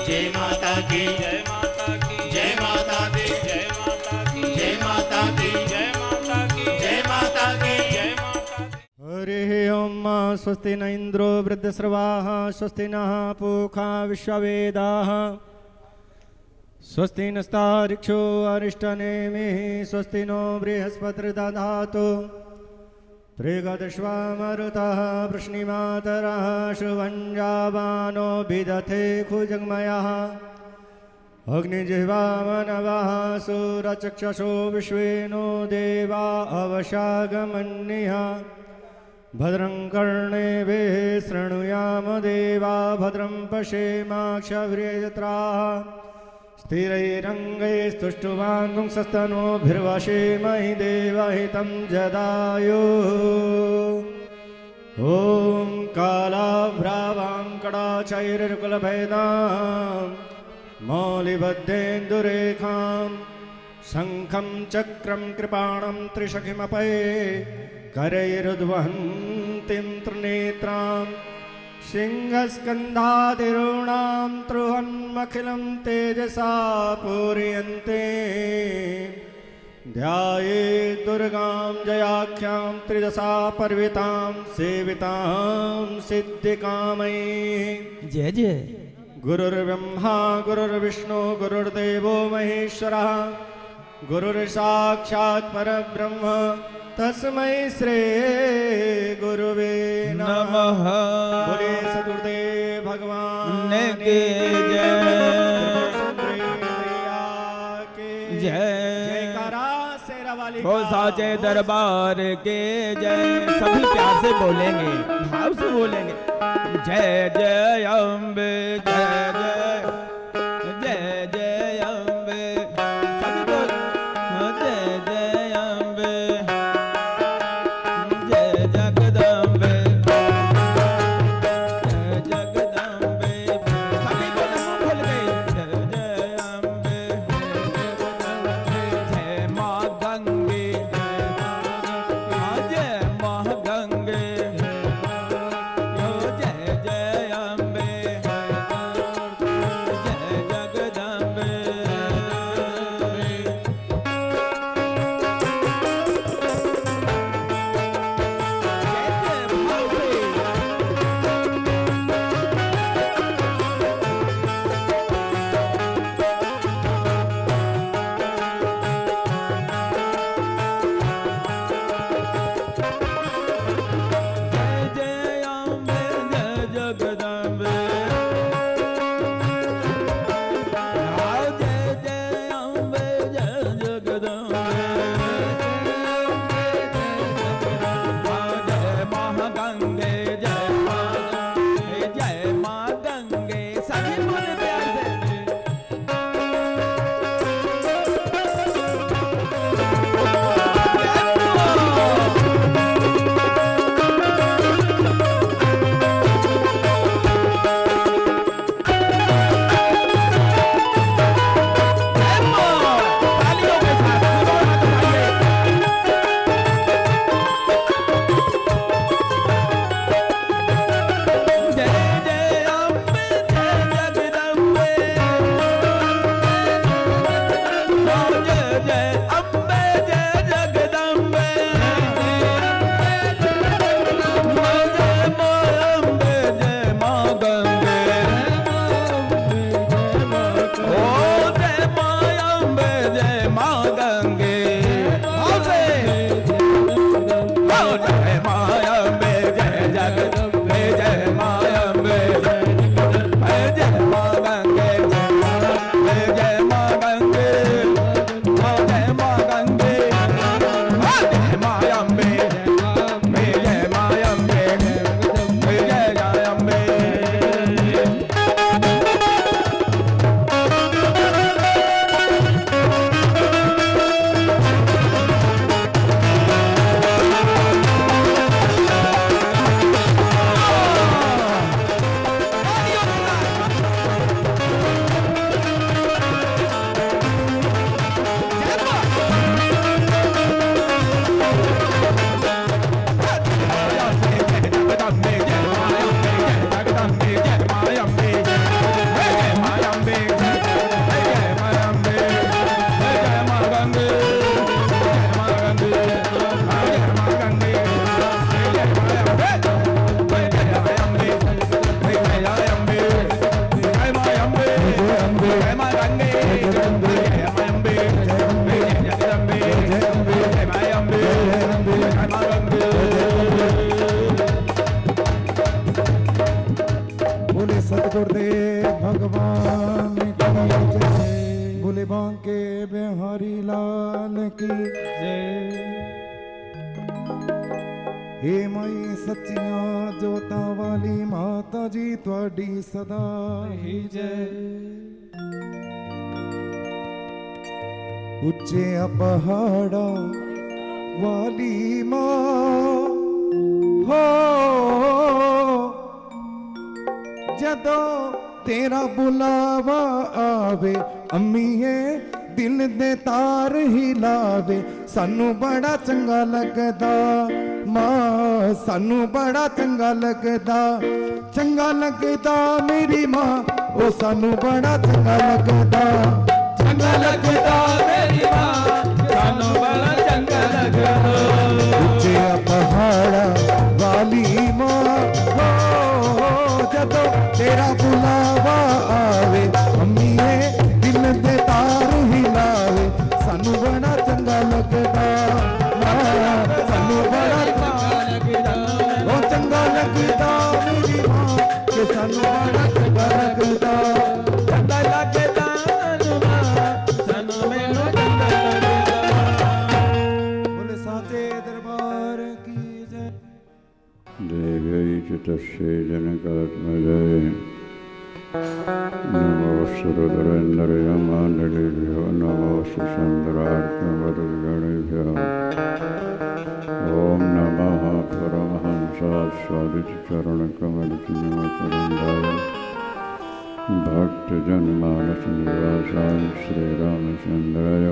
जय माता की जय माता की जय माता दी जय माता की जय माता दी जय माता की जय माता की जय माता दी। हरिः ओम स्वस्ति न इंद्रो वृद्धश्रवाः स्वस्ति नः पूषा विश्ववेदाः स्वस्ति नस्तार्क्ष्यो अरिष्टनेमिः स्वस्ति नो बृहस्पतिर्दधातु त्रिगदश्वामरुतः वृष्णिमातरः शुभञ्जावानो विदथे खुजङ्मयः अग्निजिह्वामनवः सुरचक्षुषो विश्वेनो देवा अवशागमन्यः भद्रं कर्णेभिः शृणुयाम देवा भद्रं पश्येमाक्षभिर्यजत्राः स्थिरैरङ्गैस्तुष्टुवाङ्गुंसस्तनूभिर्वशेमहि देवहितं जदायुः। ॐ कालाभ्रावाङ्कडाचैर्कुलभेदां मौलिबद्धेन्दुरेखां शङ्खं चक्रं कृपाणं त्रिशखिमपये करैरुद्वहन्तीं त्रिनेत्रां सिंहस्कन्धादिरूणां त्रुहन्मखिलं तेजसा पूरयन्ते ध्यायेत् दुर्गां जयाख्यां त्रिदशा पर्वतां सेवितां सिद्धिकामैः। जय जय। गुरुर्ब्रह्मा गुरुर्विष्णु गुरुर्देवो महेश्वरः गुरुर्साक्षात् परब्रह्म तस्मै श्री गुरुवे नमः। बोले सदगुरुदेव भगवान की जय। जय जयकारा शेरा वाली हो साचे दरबार के जय। सभी प्यार से बोलेंगे, भाव से बोलेंगे। जय जय अम्बे जय जय जय जय अम्बे। सभी बोल जय जय अम्बे जय जगदम्बे जय जगदम्बे। सभी को मुंह खोल गए। जय जय अम्बे जय माँ गंगे जय माँ गंगे जय जय अम्बे भगवान की जय। बोले बांके बिहारी लाल की जय। हे माई सच्चियां जोता वाली माता जी तुहाडी सदा ही जय। उच्चे पहाड़ा वाली मां हो जदों तेरा बुलावा आवे अम्मीए दिल दे तार हिलावे सानू बड़ा चंगा लगदा मां सानू बड़ा चंगा लगदा मेरी मां ओ सानू बड़ा चंगा लगदा मेरी मां सानू बड़ा चंगा लगदा। उच्चे पहाड़ा वाली मां हो जदों तेरा बुलावा आवे अम्मीए दिल दे तार हिलावे सानू बड़ा चंगा लगदा सानू बड़ा ओ चंगा लगदा मेरी मां के सानू बड़ा चंगा लगदा चंगा लगदा सानू मैनू चंगा लगदा। बोले साचे दरबार की जय। देव्यै च तस्यै जनकात्मजै नमोऽस्तु रुद्रेन्द्रयमानिलेभ्यो नमोऽस्तु चन्द्रार्कमरुद्गणेभ्यः। ॐ नमः परमहंसास्वादितचरणकमलचिन्मकरन्दाय भक्तजनमानसनिवासाय श्रीरामचन्द्राय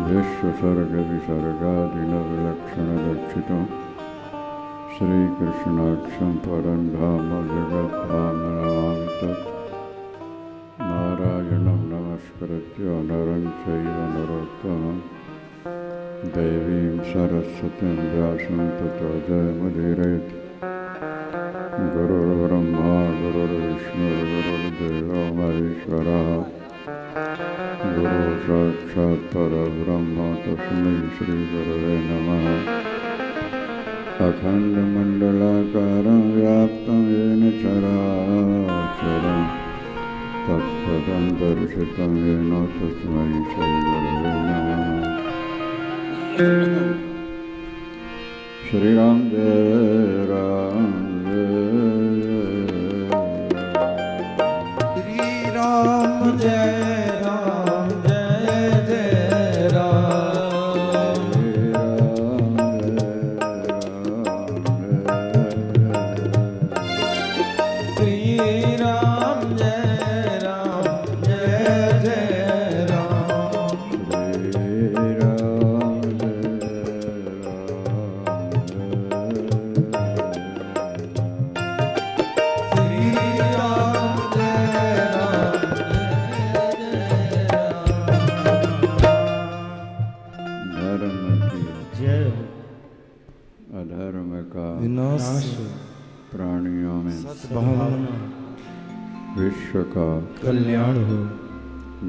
विश्वसर्गविसर्गादिनविलक्षणदक्षितम् श्रीकृष्णाक्षं परं धाम जगद्धाम नमामि तत्। नारायणं नमस्कृत्य नरं चैव नरोत्तमं देवीं सरस्वतीं व्यासं ततो जयमुदीरयेत्। गुरुर्ब्रह्मा गुरुर्विष्णुर्गुरुर्देवो महेश्वरः गुरुः साक्षात् परब्रह्म तस्मै श्रीगुरवे नमः। अखण्डमण्डलाकारं व्याप्तं येन चराचरं तत्पदं दर्शितं येन तस्मै श्रीगुरवे नमः। श्रीराम जय राम श्री राम जय राम जय जय राम। श्री राम जय जय राम। अधर्म का विनाश प्राणियों में सद्भावना विश्व का कल्याण हो,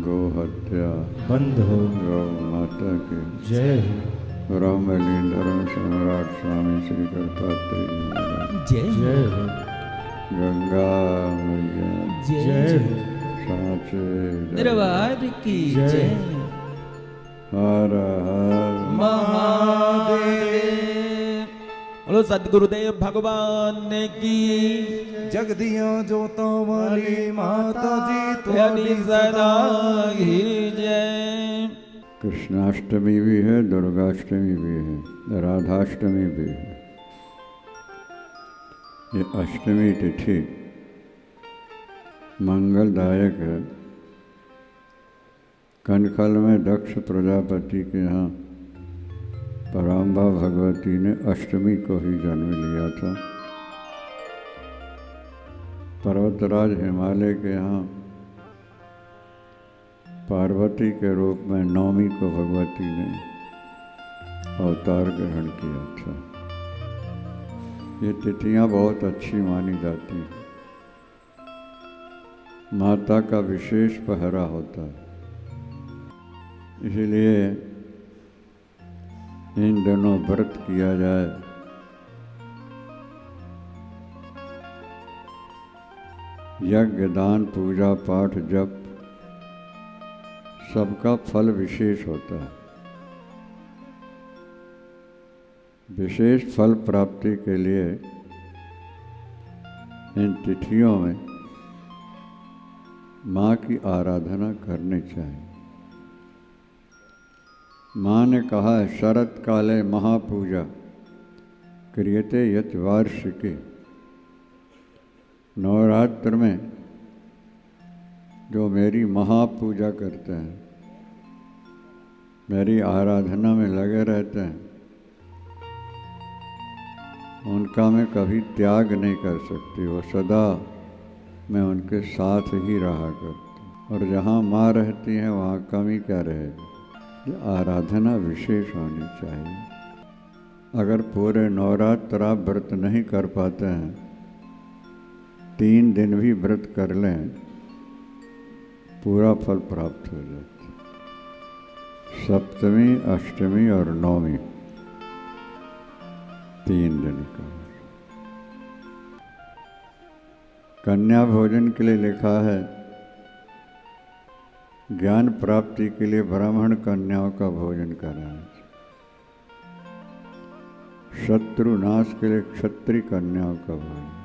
गौ हत्या बंद हो, गौ माता की जय हो, रामली धर्म सम्राट स्वामी श्री दत्तात्रेय जी महाराज जय हो, गंगा मैया जय हो, साचे दरबार की जय। हर हर महादेव। बोलो सद्गुरुदेव भगवान की जगदियां जोतों वाली माता जी तेरी तुहाडी सदा ही जय। कृष्णाष्टमी भी है, दुर्गाष्टमी भी है, राधाष्टमी भी है। ये अष्टमी तिथि मंगलदायक है। कनखल में दक्ष प्रजापति के यहाँ पराम्बा भगवती ने अष्टमी को ही जन्म लिया था। पर्वतराज हिमालय के यहाँ पार्वती के रूप में नवमी को भगवती ने अवतार ग्रहण किया था। ये तिथियां बहुत अच्छी मानी जाती हैं। माता का विशेष पहरा होता है, इसलिए इन दिनों व्रत किया जाए। यज्ञ दान पूजा पाठ जप सबका फल विशेष होता है। विशेष फल प्राप्ति के लिए इन तिथियों में माँ की आराधना करनी चाहिए। माँ ने कहा है शरत काले महापूजा क्रियते यत वार्षिके। नवरात्र में जो मेरी महापूजा करते हैं, मेरी आराधना में लगे रहते हैं, उनका मैं कभी त्याग नहीं कर सकती। वो सदा मैं उनके साथ ही रहा करती हूँ। और जहाँ माँ रहती हैं वहाँ कमी क्या रहेगी। आराधना विशेष होनी चाहिए। अगर पूरे नवरात्र आप व्रत नहीं कर पाते हैं, 3 दिन भी व्रत कर लें, पूरा फल प्राप्त हो जाता है। सप्तमी, अष्टमी और नवमी 3 दिन का। कन्या भोजन के लिए लिखा है ज्ञान प्राप्ति के लिए ब्राह्मण कन्याओं का भोजन कराना चाहिए। शत्रु नाश के लिए क्षत्रिय कन्याओं का भोजन।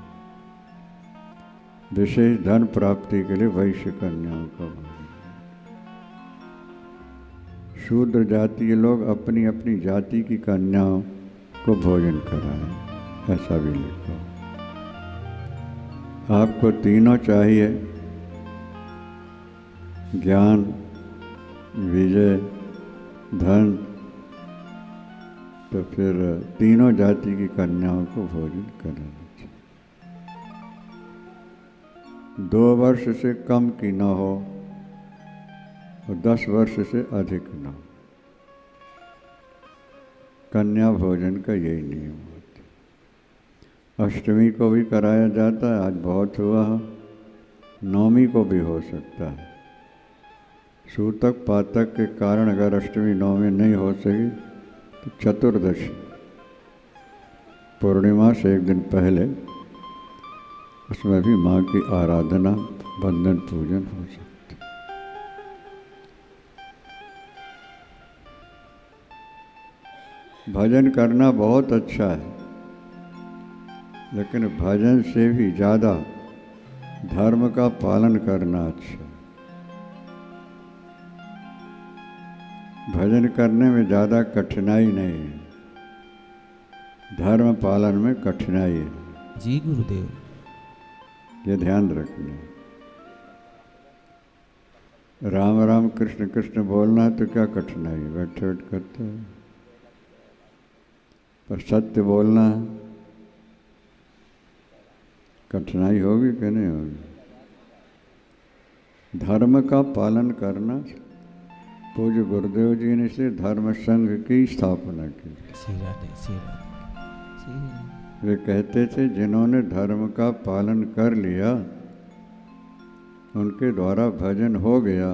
विशेष धन प्राप्ति के लिए वैश्य कन्याओं का भोजन। शूद्र जातीय लोग अपनी अपनी जाति की कन्याओं को भोजन कराएं, ऐसा भी लिखा। आपको तीनों चाहिए, ज्ञान, विजय, धन, तो फिर तीनों जाति की कन्याओं को भोजन कराना चाहिए। 2 वर्ष से कम की न हो और 10 वर्ष से अधिक न हो। कन्या भोजन का यही नियम होता है। अष्टमी को भी कराया जाता है, आज बहुत हुआ। नवमी को भी हो सकता है। सूतक पातक के कारण अगर अष्टमी नवमी नहीं हो सकी तो चतुर्दशी पूर्णिमा से 1 दिन पहले उसमें भी माँ की आराधना, बंधन पूजन हो सकता है। भजन करना बहुत अच्छा है, लेकिन भजन से भी ज़्यादा धर्म का पालन करना अच्छा है। भजन करने में ज़्यादा कठिनाई नहीं है, धर्म पालन में कठिनाई है। जी गुरुदेव, ये ध्यान रखना। राम राम कृष्ण कृष्ण बोलना है तो क्या कठिनाई है, बैठे बैठ करते हैं। पर सत्य बोलना है, कठिनाई होगी कि नहीं होगी। धर्म का पालन करना। पूज्य गुरुदेव जी ने इसलिए धर्म संघ की स्थापना की। वे कहते थे जिन्होंने धर्म का पालन कर लिया उनके द्वारा भजन हो गया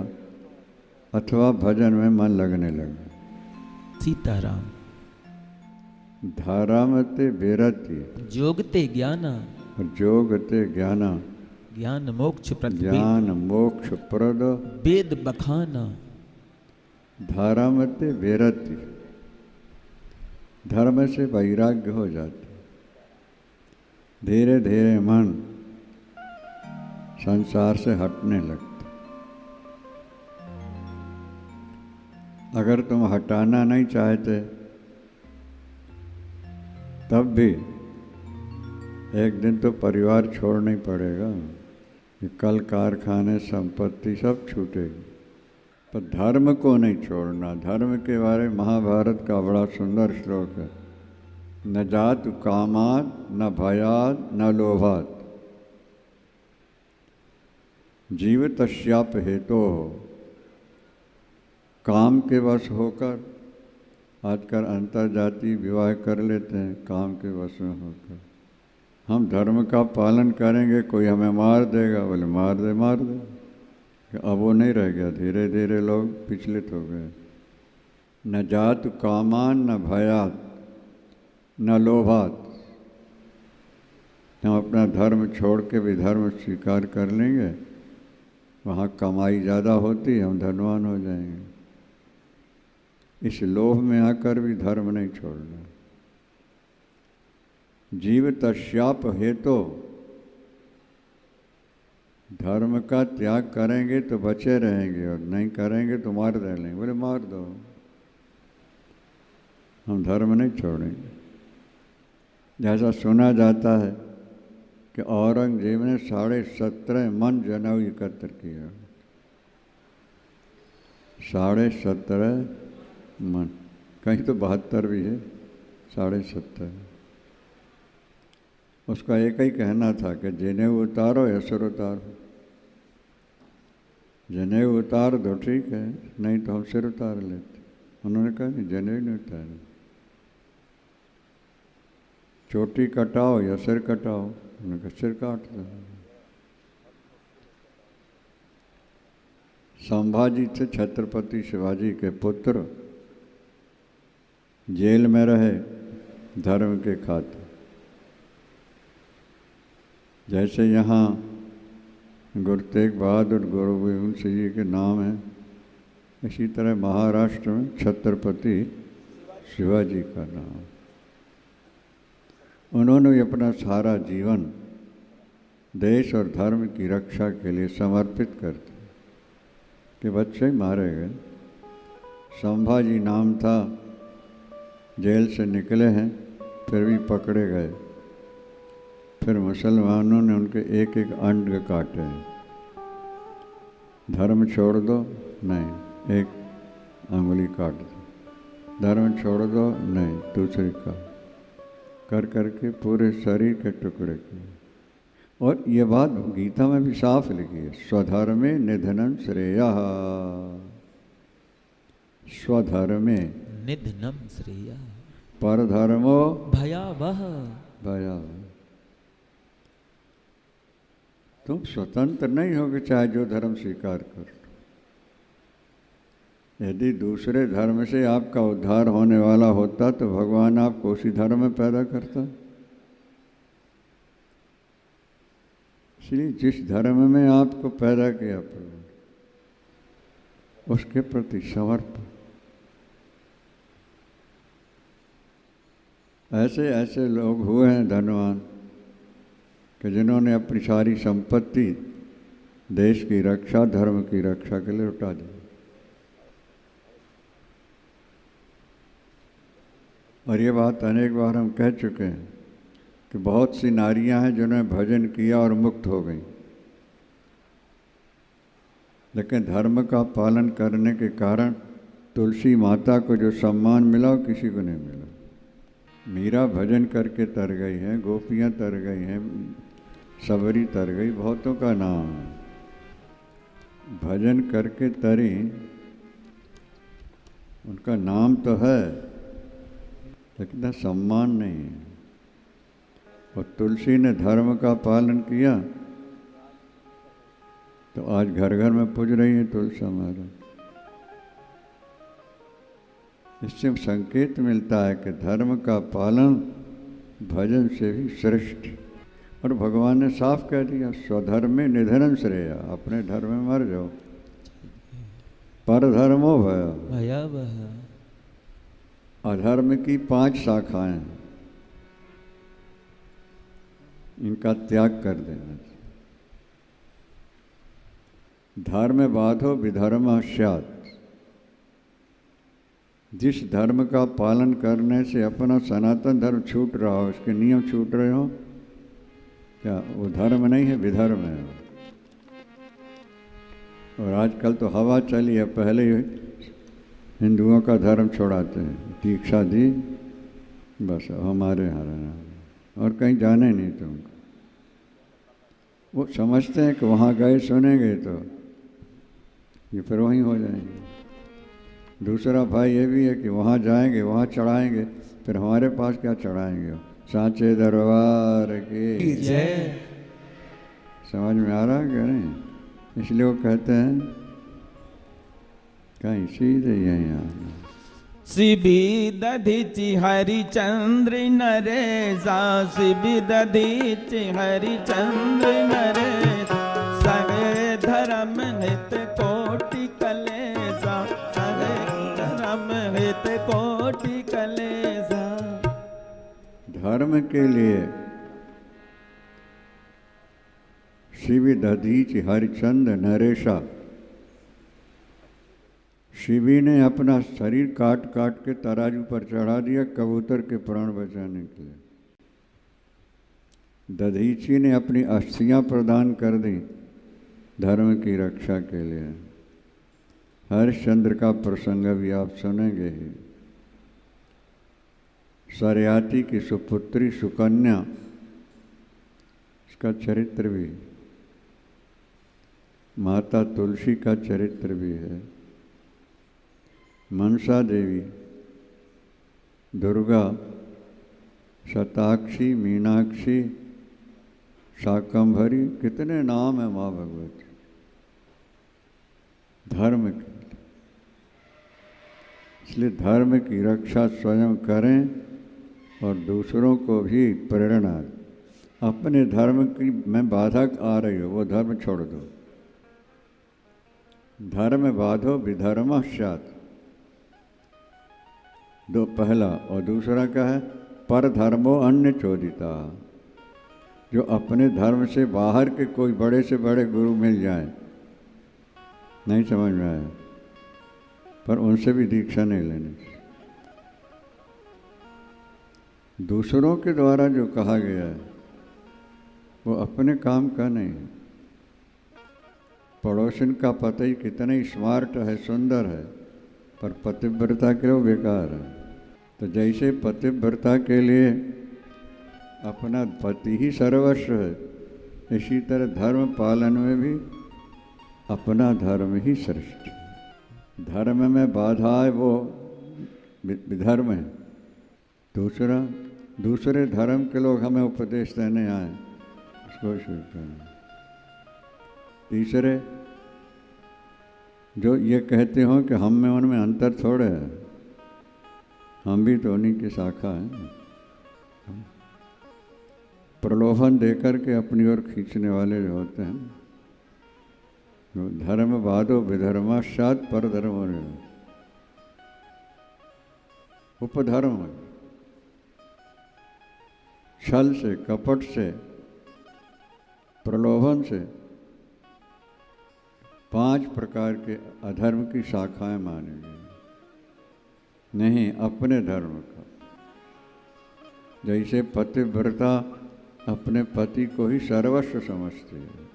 अथवा भजन में मन लगने लगा। सीताराम। धारामते बेरति जोगते ज्ञाना, जोगते ज्ञाना, ज्ञान मोक्ष प्रद, ज्ञान मोक्ष प्रद, वेद बखाना। धारामते बेरति, धर्म से वैराग्य हो जाते। धीरे धीरे मन संसार से हटने लगता। अगर तुम हटाना नहीं चाहते तब भी एक दिन तो परिवार छोड़ना ही पड़ेगा। ये कल कारखाने संपत्ति सब छूटेगी, पर धर्म को नहीं छोड़ना। धर्म के बारे में महाभारत का बड़ा सुंदर श्लोक है। न जात कामात न भयात न लोभात जीवतस्याप हेतु हो। काम के वश होकर आजकल अंतर्जातीय विवाह कर लेते हैं, काम के वश में होकर। हम धर्म का पालन करेंगे, कोई हमें मार देगा, बोले मार दे मार दे। अब वो नहीं रह गया, धीरे धीरे लोग पिछलित हो गए। न जात कामान न भयात न लोभात हम अपना धर्म छोड़ के भी धर्म स्वीकार कर लेंगे, वहाँ कमाई ज़्यादा होती, हम धनवान हो जाएंगे। इस लोभ में आकर भी धर्म नहीं छोड़ना। जीव तस्याप हेतु धर्म का त्याग करेंगे तो बचे रहेंगे, और नहीं करेंगे तो मार देंगे। बोले मार दो, हम धर्म नहीं छोड़ेंगे। जैसा सुना जाता है कि औरंगजेब ने 17.5 मन जनेऊ एकत्र किया। 17.5 मन, कहीं तो 72 भी है, 17.5। उसका एक ही कहना था कि जनेऊ उतारो या सिर उतारो। जनेऊ उतार दो ठीक है, नहीं तो हम सिर उतार लेते। उन्होंने कहा कि जनेऊ नहीं उतारो, चोटी कटाओ या सिर कटाओ। उन्होंने कहा सिर काट दो। संभाजी थे छत्रपति शिवाजी के पुत्र, जेल में रहे धर्म के खातिर। जैसे यहाँ गुरु तेग बहादुर गुरु गोविंद सिंह जी के नाम है, इसी तरह महाराष्ट्र में छत्रपति शिवाजी का नाम। उन्होंने अपना सारा जीवन देश और धर्म की रक्षा के लिए समर्पित कर दिया कि बच्चे मारे गए। संभाजी नाम था, जेल से निकले हैं फिर भी पकड़े गए। फिर मुसलमानों ने उनके एक एक अंग काटे। धर्म छोड़ दो, नहीं, एक अंगुली काट दो। धर्म छोड़ दो, नहीं, दूसरी का कर करके पूरे शरीर के टुकड़े किए। और ये बात गीता में भी साफ लिखी है, स्वधर्मे निधनम श्रेयः। स्वधर्मे निधनम श्रेयः परधर्मो भयावह। भयावह। तुम स्वतंत्र नहीं होगे चाहे जो धर्म स्वीकार कर लो। यदि दूसरे धर्म से आपका उद्धार होने वाला होता तो भगवान आपको उसी धर्म में पैदा करता। इसलिए जिस धर्म में आपको पैदा किया प्रभु, उसके प्रति समर्पण। ऐसे ऐसे लोग हुए हैं धनवान कि जिन्होंने अपनी सारी संपत्ति देश की रक्षा, धर्म की रक्षा के लिए लुटा दी। और ये बात अनेक बार हम कह चुके हैं कि बहुत सी नारियां हैं जिन्होंने भजन किया और मुक्त हो गई, लेकिन धर्म का पालन करने के कारण तुलसी माता को जो सम्मान मिला वो किसी को नहीं मिला। मीरा भजन करके तर गई हैं, गोपियाँ तर गई हैं, सबरी तर गई, बहुतों का नाम है। भजन करके तरी, उनका नाम तो है लेकिन सम्मान नहीं है। और तुलसी ने धर्म का पालन किया तो आज घर घर में पूज रही है तुलसी हमारा। इससे संकेत मिलता है कि धर्म का पालन भजन से भी श्रेष्ठ। और भगवान ने साफ कह दिया, स्वधर्मे निधनम श्रेयः। अपने धर्म में मर जाओ, परधर्मो भयावह। अधर्म की 5 शाखाएं हैं, इनका त्याग कर देना। धर्म बाधो विधर्म स्यात्। जिस धर्म का पालन करने से अपना सनातन धर्म छूट रहा हो, उसके नियम छूट रहे हो, क्या वो धर्म नहीं है, विधर्म है। और आजकल तो हवा चली है, पहले ही हिंदुओं का धर्म छोड़ाते हैं, दीक्षा दी बस हमारे यहाँ रहना और कहीं जाने नहीं तुमको। वो समझते हैं कि वहाँ गए सुनेंगे तो ये फिर वहीं हो जाएंगे। दूसरा भाई ये भी है कि वहाँ जाएंगे, वहाँ चढ़ाएंगे, फिर हमारे पास क्या चढ़ाएंगे। सांचे दरबार की जय। समझ में आ रहा है क्या नहीं? इसलिए वो कहते हैं कहीं सीधे यहीं आना। शिबी दधीचि हरिचंद्र नरेशा, शिबी दधीचि हरिचंद्र नरेशा, सहे धर्म हित कोटि कलेसा, सहे धर्म हित कोटि कलेसा। धर्म के लिए शिबी दधीचि हरिचंद्र नरेशा, शिबी ने अपना शरीर काट काट के तराजू पर चढ़ा दिया कबूतर के प्राण बचाने के लिए। दधीची ने अपनी अस्थियां प्रदान कर दी धर्म की रक्षा के लिए। हरिश्चंद्र का प्रसंग भी आप सुनेंगे ही। सरयाती की सुपुत्री सुकन्या, इसका चरित्र भी, माता तुलसी का चरित्र भी है। मनसा देवी, दुर्गा, शताक्षी, मीनाक्षी, शाकंभरी, कितने नाम है माँ भगवती धर्म के। इसलिए धर्म की रक्षा स्वयं करें और दूसरों को भी प्रेरणा। अपने धर्म की में बाधा आ रही हो वो धर्म छोड़ दो। धर्म बाधो विधर्म स्यात्, दो पहला। और दूसरा क्या है? पर धर्मो अन्य चोदिता। जो अपने धर्म से बाहर के कोई बड़े से बड़े गुरु मिल जाए, नहीं समझ में आया, पर उनसे भी दीक्षा नहीं लेनी। दूसरों के द्वारा जो कहा गया है वो अपने काम का नहीं है। पड़ोसन का पति कितना ही स्मार्ट है, सुंदर है, पर पतिव्रता के लिए वो बेकार है। तो जैसे पतिव्रता के लिए अपना पति ही सर्वस्व है, इसी तरह धर्म पालन में भी अपना धर्म ही श्रेष्ठ है। धर्म में बाधा है वो विधर्म है। दूसरे धर्म के लोग हमें उपदेश देने आए, उसको स्वीकार। तीसरे जो ये कहते हो कि हम में उनमें अंतर थोड़े है, हम भी तो उन्हीं की शाखा हैं। प्रलोभन देकर के अपनी ओर खींचने वाले जो होते हैं, धर्म बाधो विधर्माशात पर धर्म, उपधर्म, छल से, कपट से, प्रलोभन से 5 प्रकार के अधर्म की शाखाएं मानी गई। नहीं, अपने धर्म का। जैसे पतिव्रता अपने पति को ही सर्वस्व समझती है।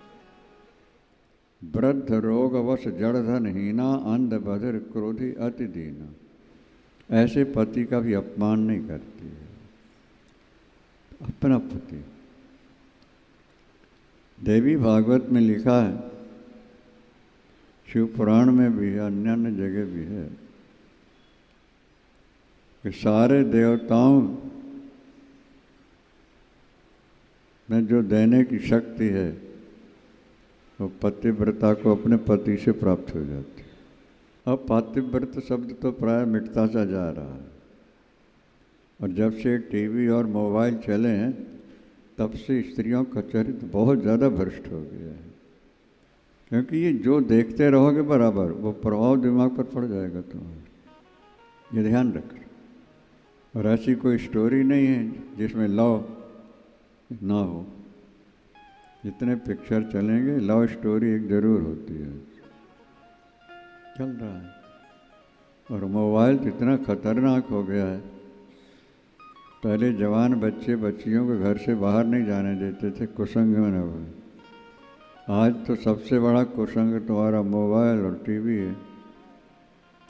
वृद्ध रोगवश जड़धन हीना, अंध बधिर क्रोधी अति दीना, ऐसे पति का भी अपमान नहीं करती है। अपना पति। देवी भागवत में लिखा है, शिव पुराण में भी है, अन्य अन्य जगह भी है, कि सारे देवताओं में जो देने की शक्ति है वो पतिव्रता को अपने पति से प्राप्त हो जाती है। अब पतिव्रत शब्द तो प्राय मिटता सा जा रहा है, और जब से टीवी और मोबाइल चले हैं तब से स्त्रियों का चरित्र बहुत ज़्यादा भ्रष्ट हो गया है। क्योंकि ये जो देखते रहोगे बराबर वो प्रभाव दिमाग पर पड़ जाएगा तुम्हारे, ये ध्यान रखना। और ऐसी कोई स्टोरी नहीं है जिसमें लव ना हो। जितने पिक्चर चलेंगे लव स्टोरी एक जरूर होती है, चल रहा है। और मोबाइल तो इतना खतरनाक हो गया है, पहले जवान बच्चे बच्चियों को घर से बाहर नहीं जाने देते थे, कुसंग में न हुए। आज तो सबसे बड़ा कुसंग तुम्हारा मोबाइल और टीवी है,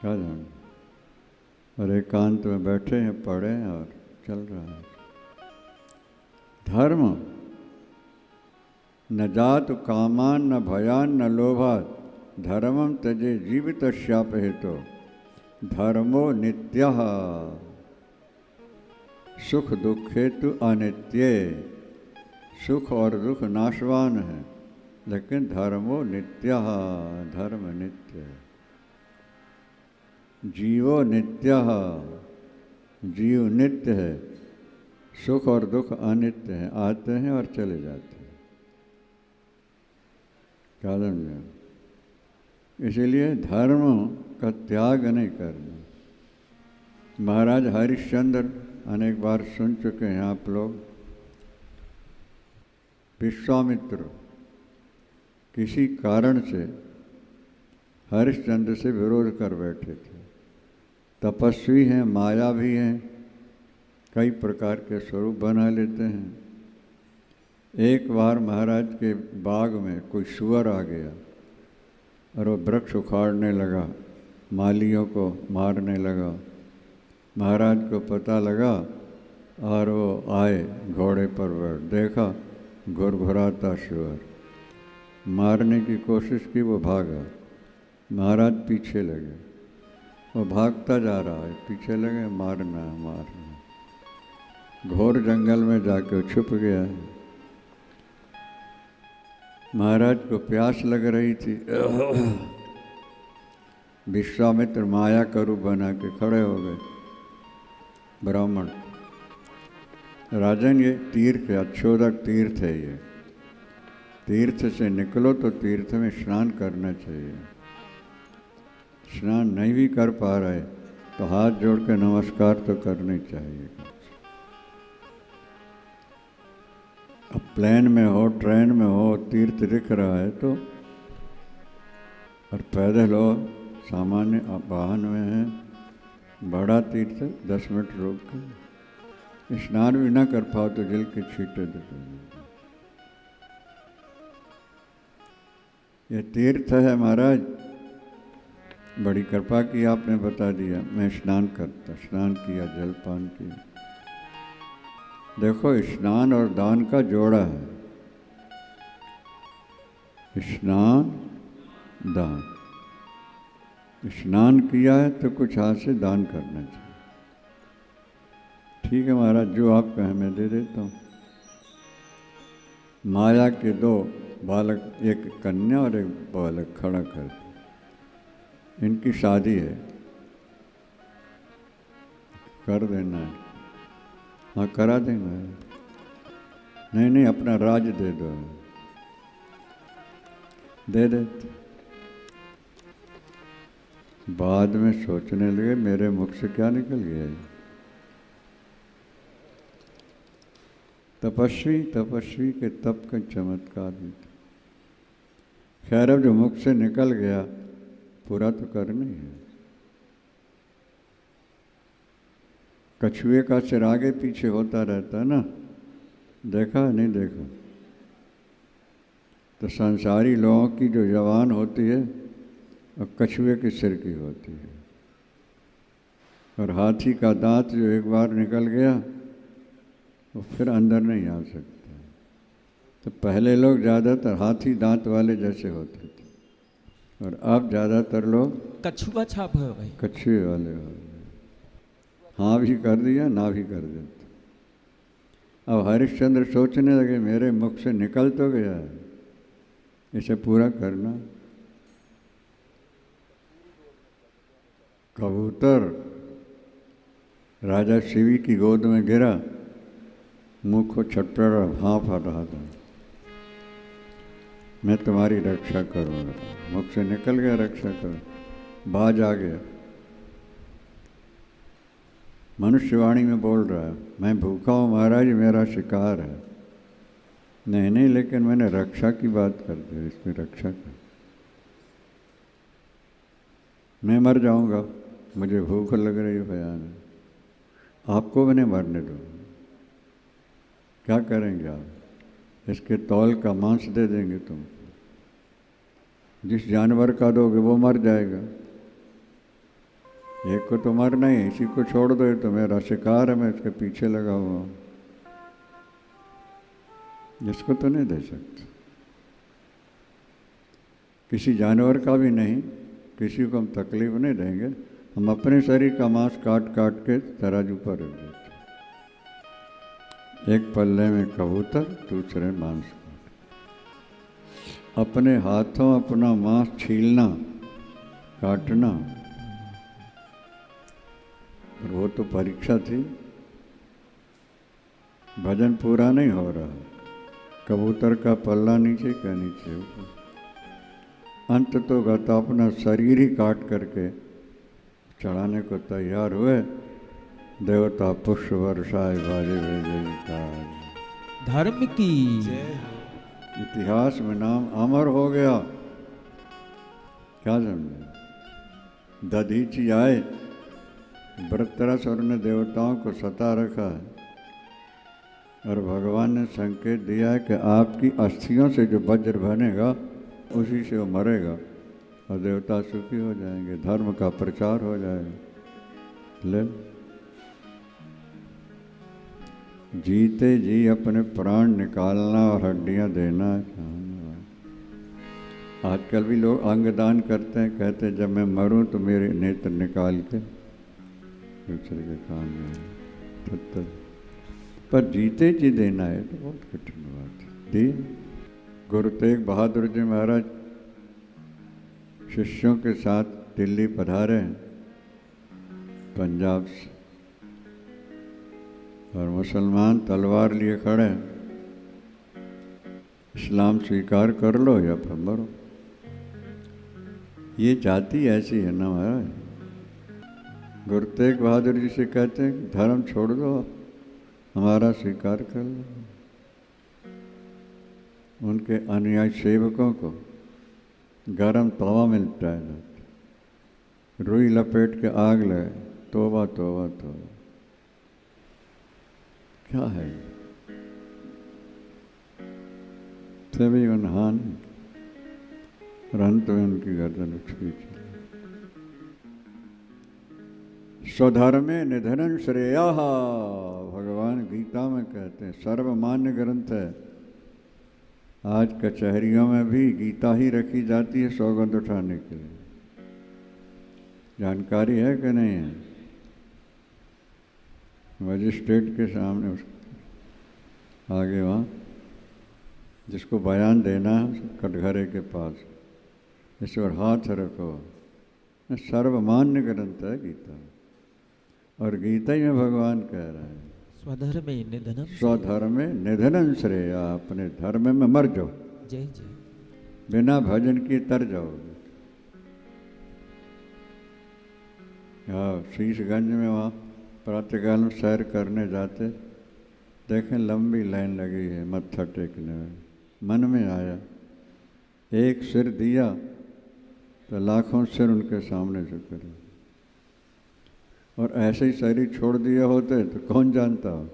क्या जाने। और एकांत में बैठे हैं, पढ़े हैं और चल रहा है। धर्म न जात कामान न भयान न लोभात, धर्मम तजे जीवित श्याप हेतु, धर्मो नित्यः सुख दुख हेतु अनित्य। सुख और दुख नाशवान है, लेकिन धर्मो नित्यः, धर्म नित्य है। जीवो नित्यः, जीव नित्य है, सुख और दुख अनित्य हैं, आते हैं और चले जाते हैं। क्या समझे? इसीलिए धर्म का त्याग नहीं करना। महाराज हरिश्चंद्र अनेक बार सुन चुके हैं आप लोग। विश्वामित्र किसी कारण से हरिश्चंद्र से विरोध कर बैठे थे। तपस्वी हैं, माया भी हैं, कई प्रकार के स्वरूप बना लेते हैं। एक बार महाराज के बाग में कोई सुअर आ गया और वो वृक्ष उखाड़ने लगा, मालियों को मारने लगा। महाराज को पता लगा और वो आए घोड़े पर बैठ, देखा घुरघुराता सुअर, मारने की कोशिश की, वो भागा। महाराज पीछे लगे, वो भागता जा रहा है, पीछे लगे, मारना मारना। घोर जंगल में जाके छुप गया है। महाराज को प्यास लग रही थी। विश्वामित्र माया का रूप बना के खड़े हो गए। ब्राह्मण, राजन ये तीर्थ है, अच्छोदक तीर्थ है, ये तीर्थ से निकलो तो तीर्थ में स्नान करना चाहिए। स्नान नहीं भी कर पा रहे तो हाथ जोड़ के नमस्कार तो करनी चाहिए। अब प्लेन में हो, ट्रेन में हो, तीर्थ दिख रहा है तो, और पैदल हो, सामान्य वाहन में है, बड़ा तीर्थ 10 मिनट रोक के स्नान भी ना कर पाओ तो जल के छींटे देते हैं। ये तीर्थ है महाराज, बड़ी कृपा की आपने बता दिया। मैं स्नान करता, स्नान किया, जलपान किया। देखो स्नान और दान का जोड़ा है, स्नान दान। स्नान किया है तो कुछ हाथ से दान करना चाहिए। ठीक है महाराज, जो आप कहें मैं दे देता हूँ। माया के 2 बालक, एक कन्या और एक बालक खड़ा कर, इनकी शादी है, कर देना है। हाँ करा देंगे। नहीं नहीं, अपना राज दे दो, दे देते। बाद में सोचने लगे मेरे मुख से क्या निकल गया। तपस्वी के तप का चमत्कार भी था। खैर अब जो मुख से निकल गया पूरा तो करना ही है। कछुए का सिर आगे पीछे होता रहता है ना, देखा नहीं देखा? तो संसारी लोगों की जो जवान होती है और कछुए के सिर की होती है। और हाथी का दांत जो एक बार निकल गया वो फिर अंदर नहीं आ सकता। तो पहले लोग ज़्यादातर हाथी दांत वाले जैसे होते थे, और अब ज़्यादातर लोग कछुआ छाप है भाई, कछुए वाले हो गए। हाँ भी कर दिया, ना भी कर देते। अब हरिश्चंद्र सोचने लगे मेरे मुख से निकल तो गया है, इसे पूरा करना। कबूतर राजा शिवी की गोद में गिरा, मुँह को छटपटा भाँप आ रहा था, मैं तुम्हारी रक्षा करूँगा। मुख से निकल गया रक्षा करो, बाज आ गया। मनुष्यवाणी में बोल रहा है, मैं भूखा हूँ महाराज, मेरा शिकार है। नहीं नहीं, लेकिन मैंने रक्षा की बात कर दी, इसमें रक्षा कर, मैं मर जाऊँगा, मुझे भूख लग रही है भयानक, आपको मैंने मरने दो। क्या करेंगे आप? इसके तौल का मांस दे देंगे तुम, जिस जानवर का दोगे वो मर जाएगा, एक को तो मरना ही, इसी को छोड़ दो, तो मेरा शिकार है, मैं इसके पीछे लगा हुआ हूँ, इसको तो नहीं दे सकते। किसी जानवर का भी नहीं, किसी को हम तकलीफ नहीं देंगे। हम अपने शरीर का मांस काट काट के तराजू पर रख देते, एक पल्ले में कबूतर, दूसरे मांस काट। अपने हाथों अपना मांस छीलना, काटना और वो तो परीक्षा थी, भजन पूरा नहीं हो रहा, कबूतर का पल्ला नीचे का नीचे ऊपर। अंत तो गता अपना शरीर ही काट करके चढ़ाने को तैयार हुए, देवता पुष्प वर्षाए बाजे भेजे का। धर्म की इतिहास में नाम अमर हो गया। क्या समझे? दधीची आए, वृत्रस और ने देवताओं को सता रखा है, और भगवान ने संकेत दिया है कि आपकी अस्थियों से जो वज्र बनेगा उसी से वो मरेगा और देवता सुखी हो जाएंगे, धर्म का प्रचार हो जाएगा। ले जीते जी अपने प्राण निकालना और हड्डियां देना। आजकल भी लोग अंगदान करते हैं, कहते हैं जब मैं मरूं तो मेरे नेत्र निकाल के दूसरे के काम में। पर जीते जी देना है तो बहुत कठिन बात है। दी गुरु तेग बहादुर जी महाराज शिष्यों के साथ दिल्ली पधारे पंजाब से, और मुसलमान तलवार लिए खड़े, इस्लाम स्वीकार कर लो या फिर मरो। ये जाति ऐसी है ना महाराज। गुरु तेग बहादुर जी से कहते हैं कि धर्म छोड़ दो, हमारा स्वीकार कर लो। उनके अनुयायी सेवकों को गरम तवा में लिटाया जाता, रुई लपेट के आग लगे, तौबा तौबा तौबा। क्या है सभी अनहान, अंत में उनकी गर्दन उठकी। स्वधर्मे निधनं श्रेया, भगवान गीता में कहते हैं, सर्वमान्य ग्रंथ है। आज कचहरियों में भी गीता ही रखी जाती है सौगंध उठाने के लिए। जानकारी है कि नहीं है? मजिस्ट्रेट के सामने उस आगे वहाँ जिसको बयान देना है कटघरे के पास, इस पर हाथ रखो। सर्वमान्य ग्रंथ है गीता, और गीता ही में भगवान कह रहा है स्वधर्मे निधनम, स्वधर्मे निधनं श्रेया, अपने धर्म में मर जाओ, जय जय, बिना भजन की तर जाओगे। शीशगंज में वहाँ प्रातःकाल में सैर करने जाते, देखें लंबी लाइन लगी है मत्था टेकने में। मन में आया, एक सिर दिया तो लाखों सिर उनके सामने से करे, और ऐसे ही शरीर छोड़ दिए होते तो कौन जानता हो।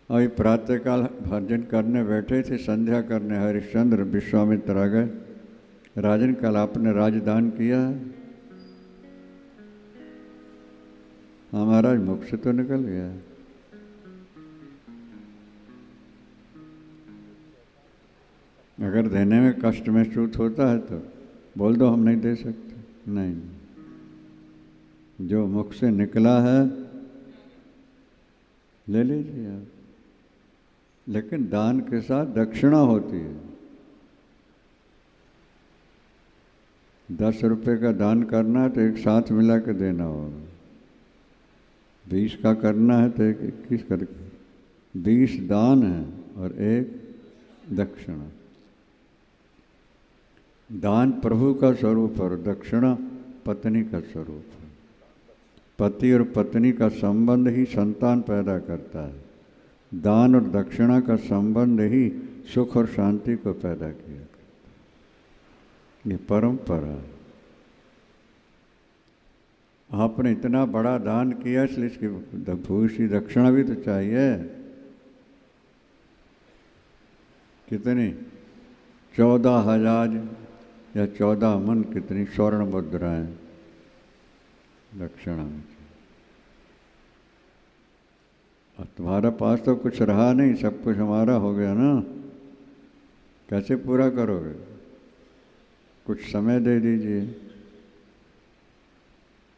अभी प्रातःकाल भजन करने बैठे थे, संध्या करने हरिश्चंद्र विश्वामित्र आ गए, राजन कल आपने राजदान किया है? हमारा मुख से तो निकल गया। अगर देने में कष्ट महसूस होता है तो बोल दो हम नहीं दे सकते। नहीं, जो मुख से निकला है ले लीजिए आप, लेकिन दान के साथ दक्षिणा होती है। 10 रुपये का दान करना है तो एक साथ मिला के देना होगा, 20 का करना है तो 21 करके, 20 दान है और 1 दक्षिणा। दान प्रभु का स्वरूप और दक्षिणा पत्नी का स्वरूप है। पति और पत्नी का संबंध ही संतान पैदा करता है। दान और दक्षिणा का संबंध ही सुख और शांति को पैदा किया करता है। ये परंपरा है। आपने इतना बड़ा दान किया, इसलिए इसकी भूषी दक्षिणा भी तो चाहिए। कितनी? 14,000 या 14 मन कितनी स्वर्ण मुद्राएं दक्षिणा में। और तुम्हारा पास तो कुछ रहा नहीं, सब कुछ हमारा हो गया ना, कैसे पूरा करोगे? कुछ समय दे दीजिए।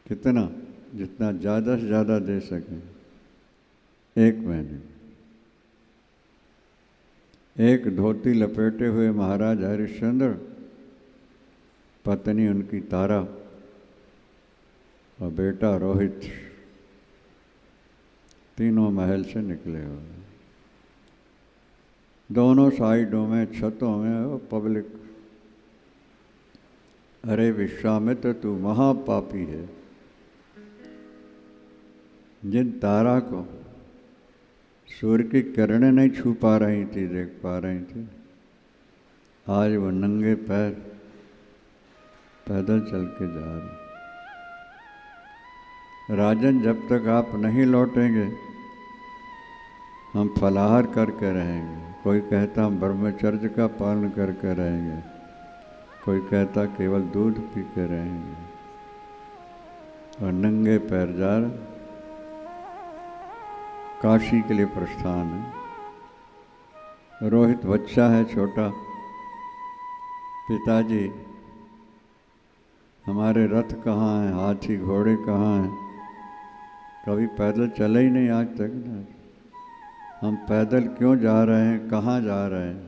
कितना? जितना ज़्यादा से ज़्यादा दे सकें। 1 महीने एक धोती लपेटे हुए महाराज हरिश्चंद्र, पत्नी उनकी तारा और बेटा रोहित तीनों महल से निकले हुए, दोनों साइडों में छतों में वो पब्लिक, अरे विश्वामित्र तू महापापी है, जिन तारा को सूर्य की किरणें नहीं छू पा रही थी, देख पा रही थी, आज वो नंगे पैर पैदल चल के जा रहे। राजन, जब तक आप नहीं लौटेंगे हम फलाहार करके रहेंगे। कोई कहता हम ब्रह्मचर्य का पालन करके रहेंगे, कोई कहता केवल दूध पी के रहेंगे, और नंगे पैर जा रहे। काशी के लिए प्रस्थान है। रोहित बच्चा है छोटा, पिताजी हमारे रथ कहाँ हैं, हाथी घोड़े कहाँ हैं? कभी पैदल चले ही नहीं आज तक ना। हम पैदल क्यों जा रहे हैं, कहाँ जा रहे हैं?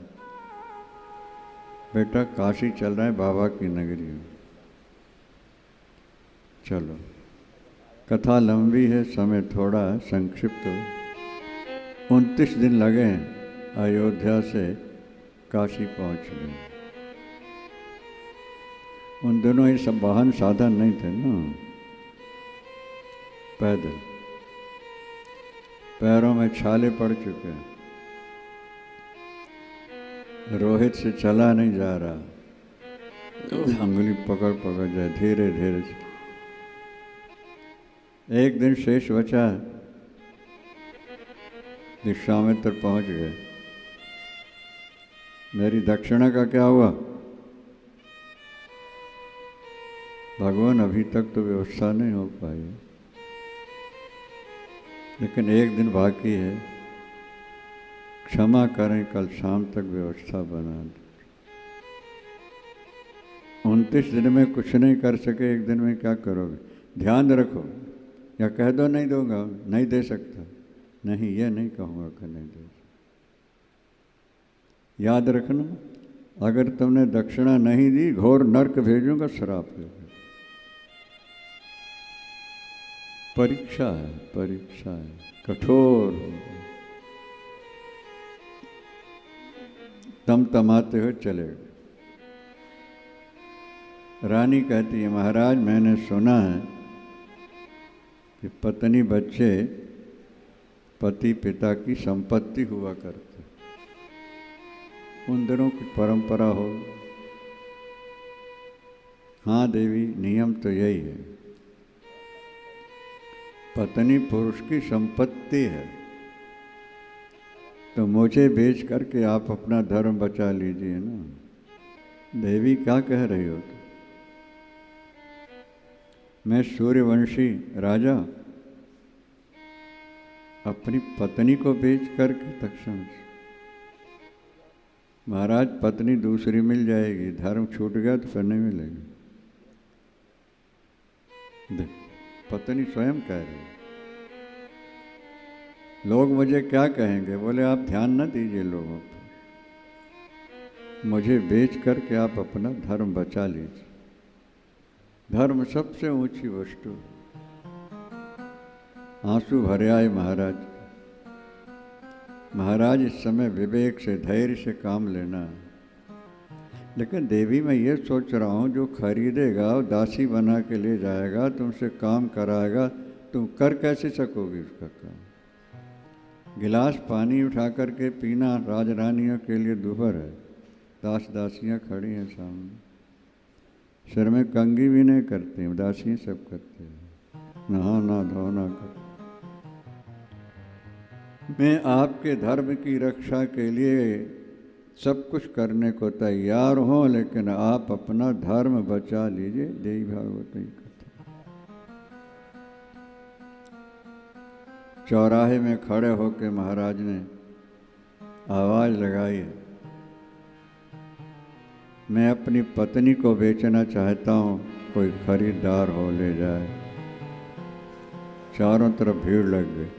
बेटा काशी चल रहे हैं, बाबा की नगरी में। चलो, कथा लंबी है, समय थोड़ा है, संक्षिप्त हो। 29 दिन लगे हैं अयोध्या से काशी पहुँचने। उन दिनों ये सब वाहन साधन नहीं थे ना, पैदल, पैरों में छाले पड़ चुके हैं, रोहित से चला नहीं जा रहा, अंगुली पकड़ पकड़ जाए, धीरे धीरे। एक दिन शेष बचा, विश्वामित्र पहुंच गए। मेरी दक्षिणा का क्या हुआ? भगवान, अभी तक तो व्यवस्था नहीं हो पाई, लेकिन एक दिन बाकी है, क्षमा करें, कल शाम तक व्यवस्था बना दें। 29 दिन में कुछ नहीं कर सके, एक दिन में क्या करोगे? ध्यान रखो, या कह दो नहीं दूंगा, नहीं दे सकता। नहीं, ये नहीं कहूँगा कि नहीं दे सकता। याद रखना, अगर तुमने दक्षिणा नहीं दी, घोर नरक भेजूंगा, श्राप है। परीक्षा है, परीक्षा है, कठोर। तमाते हुए चले गए। रानी कहती है, महाराज मैंने सुना है कि पत्नी बच्चे पति पिता की संपत्ति हुआ करते, उन दिनों की परंपरा हो। हाँ देवी, नियम तो यही है, पत्नी पुरुष की संपत्ति है, तो मुझे बेच करके आप अपना धर्म बचा लीजिए ना। देवी क्या कह रही हो? मैं सूर्यवंशी राजा अपनी पत्नी को बेच करके तक्षण से? महाराज, पत्नी दूसरी मिल जाएगी, धर्म छूट गया तो फिर नहीं मिलेगी। पत्नी स्वयं कह रही, लोग मुझे क्या कहेंगे? बोले आप ध्यान न दीजिए लोगों पर, मुझे बेच करके आप अपना धर्म बचा लीजिए। धर्म सबसे ऊंची वस्तु। आंसू भरे आए महाराज। महाराज, इस समय विवेक से, धैर्य से काम लेना है। लेकिन देवी, मैं ये सोच रहा हूँ, जो खरीदेगा और दासी बना के ले जाएगा, तुमसे काम कराएगा, तुम कर कैसे सकोगी उसका काम? गिलास पानी उठा करके पीना राजरानियों के लिए दुभर है। दास दासियाँ खड़ी हैं सामने, सिर में कंघी भी नहीं करती, दासियाँ सब करते हैं, नहाना धोना कर। मैं आपके धर्म की रक्षा के लिए सब कुछ करने को तैयार हूँ, लेकिन आप अपना धर्म बचा लीजिए। देवी भागवत की कथा। चौराहे में खड़े होकर महाराज ने आवाज लगाई, मैं अपनी पत्नी को बेचना चाहता हूँ, कोई खरीदार हो ले जाए। चारों तरफ भीड़ लग गई।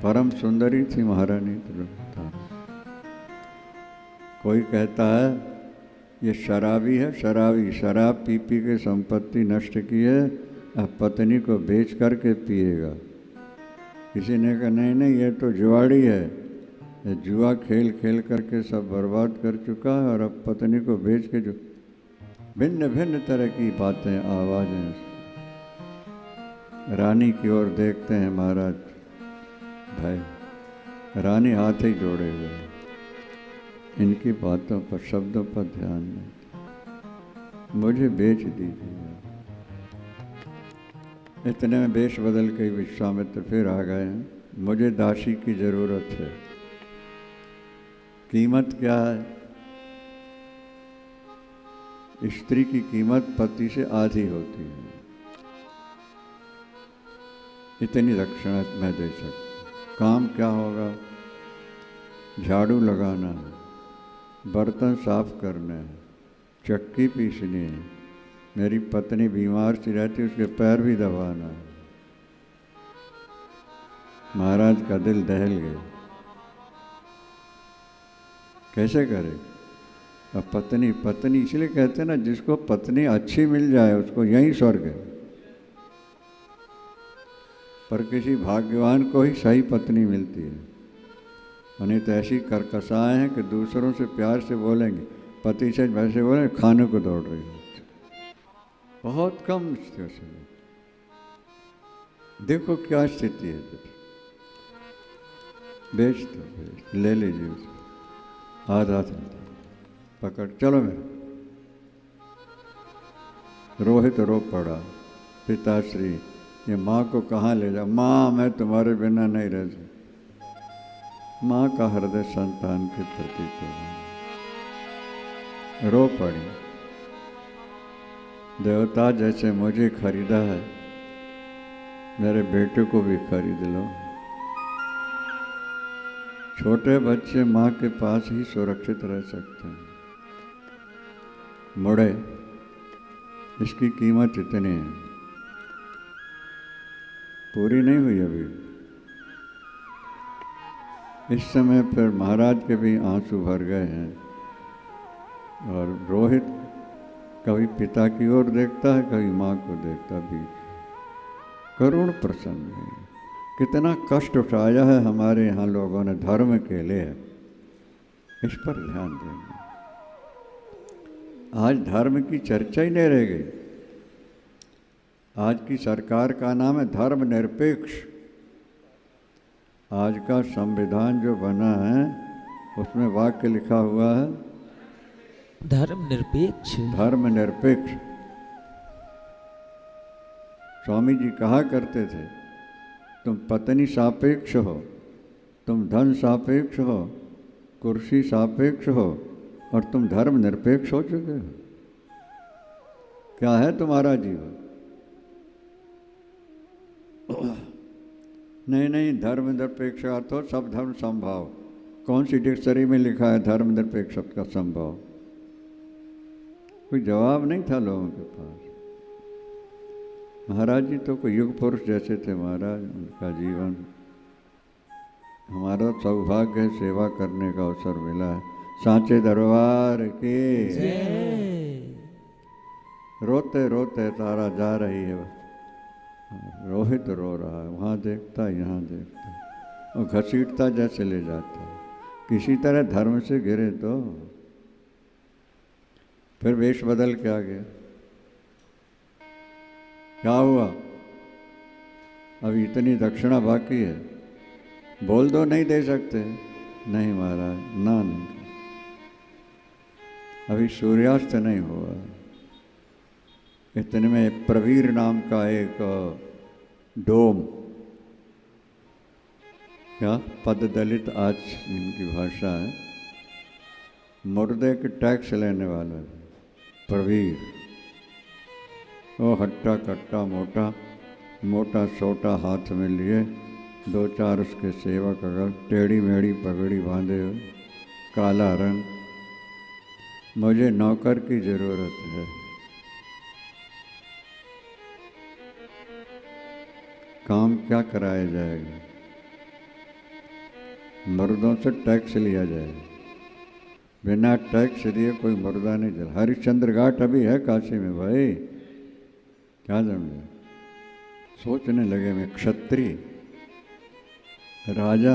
परम सुंदरी थी महारानी। कोई कहता है ये शराबी है, शराबी, शराब पी पी के संपत्ति नष्ट की है, अब पत्नी को बेच करके पिएगा। किसी ने कहा नहीं नहीं ये तो जुआड़ी है, ये जुआ खेल खेल करके सब बर्बाद कर चुका है और अब पत्नी को बेच के जो भिन्न भिन्न तरह की बातें आवाज़ें। रानी की ओर देखते हैं महाराज भाई, रानी हाथ ही जोड़े हुए, इनकी बातों पर शब्दों पर ध्यान नहीं, मुझे बेच दीजिए। इतने में वेश बदल के विश्वामित्र फिर आ गए हैं, मुझे दासी की जरूरत है। कीमत क्या है? स्त्री की कीमत पति से आधी होती है, इतनी दक्षिणा मैं दे सकता। काम क्या होगा? झाड़ू लगाना है, बर्तन साफ करना है, चक्की पीसनी है, मेरी पत्नी बीमार सी रहती है उसके पैर भी दबाना है। महाराज का दिल दहल गया, कैसे करे? अब पत्नी पत्नी इसलिए कहते हैं ना, जिसको पत्नी अच्छी मिल जाए उसको यही स्वर्ग है। पर किसी भाग्यवान को ही सही पत्नी मिलती है, नहीं तो ऐसी करकसाएँ हैं कि दूसरों से प्यार से बोलेंगे, पति से वैसे बोले खाने को दौड़ रही होती, बहुत कम स्थिति से। देखो क्या स्थिति है। बेच दो, ले लीजिए उसे, आधा पकड़ चलो मेरे। रोहित रो पड़ा, पिताश्री ये माँ को कहाँ ले जा? माँ मैं तुम्हारे बिना नहीं रह सकती। माँ का हृदय संतान के प्रति तो रो पड़ी। देवता जैसे मुझे खरीदा है, मेरे बेटे को भी खरीद लो। छोटे बच्चे माँ के पास ही सुरक्षित रह सकते हैं। मुड़े, इसकी कीमत इतनी है, पूरी नहीं हुई अभी। इस समय फिर महाराज के भी आंसू भर गए हैं और रोहित कभी पिता की ओर देखता है, कभी माँ को देखता भी। करुण प्रसंग है, कितना कष्ट उठाया है हमारे यहाँ लोगों ने धर्म के लिए, इस पर ध्यान देंगे। आज धर्म की चर्चा ही नहीं रह गई। आज की सरकार का नाम है धर्म निरपेक्ष। आज का संविधान जो बना है उसमें वाक्य लिखा हुआ है धर्म निरपेक्ष। धर्म निरपेक्ष। स्वामी जी कहा करते थे, तुम पत्नी सापेक्ष हो, तुम धन सापेक्ष हो, कुर्सी सापेक्ष हो और तुम धर्म निरपेक्ष हो चुके हो। क्या है तुम्हारा जीवन? नहीं नहीं, धर्म निरपेक्ष का तो सब धर्म संभाव। कौन सी डिक्शनरी में लिखा है धर्म निरपेक्ष शब्द का संभाव? कोई जवाब नहीं था लोगों के पास। महाराज जी तो कोई युग पुरुष जैसे थे महाराज, उनका जीवन। हमारा सौभाग्य है, सेवा करने का अवसर मिला है। सांचे दरबार के रोते रोते तारा जा रही है, रोहित रो रहा है, वहाँ देखता यहाँ देखता और घसीटता जैसे ले जाता। किसी तरह धर्म से गिरे तो फिर वेश बदल के आ गया। क्या हुआ? अभी इतनी दक्षिणा बाकी है, बोल दो नहीं दे सकते। नहीं महाराज, ना नहीं, अभी सूर्यास्त नहीं हुआ। इतने में प्रवीर नाम का एक डोम, क्या पद दलित आज इनकी भाषा है, मुर्दे के टैक्स लेने वाला प्रवीर, वो हट्टा कट्टा मोटा मोटा सोटा हाथ में लिए, दो चार उसके सेवक अगर टेढ़ी मेढ़ी पगड़ी बांधे हुए, काला रंग। मुझे नौकर की ज़रूरत है। काम क्या कराया जाएगा? मर्दों से टैक्स लिया जाएगा। बिना टैक्स दिए कोई मुर्दा नहीं चला। हरिश्चंद्र घाट अभी है काशी में भाई, क्या समझे? सोचने लगे मैं क्षत्रिय, राजा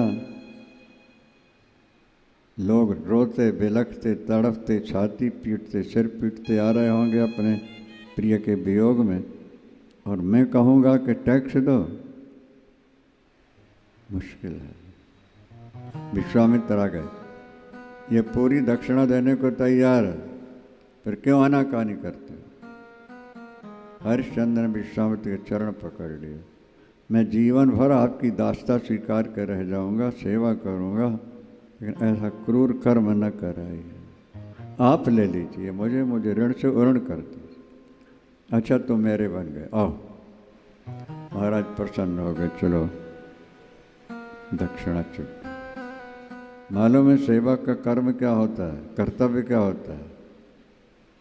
लोग रोते बिलखते तड़पते छाती पीटते सिर पीटते आ रहे होंगे अपने प्रिय के वियोग में, और मैं कहूँगा कि टैक्स दो, मुश्किल है। विश्वामित्र आ गए, ये पूरी दक्षिणा देने को तैयार है, फिर क्यों आनाकानी करते हो? हरिश्चंद्र ने विश्वामित्र के चरण पकड़ लिए, मैं जीवन भर आपकी दास्ता स्वीकार कर रह जाऊंगा, सेवा करूंगा, लेकिन ऐसा क्रूर कर्म न कराइए। आप ले लीजिए, मुझे ऋण से उऋण कर दीजिए। अच्छा तो मेरे बन गए, आओ। महाराज प्रसन्न हो गए, चलो दक्षिणा चुक। मालूम है सेवा का कर्म क्या होता है, कर्तव्य क्या होता है?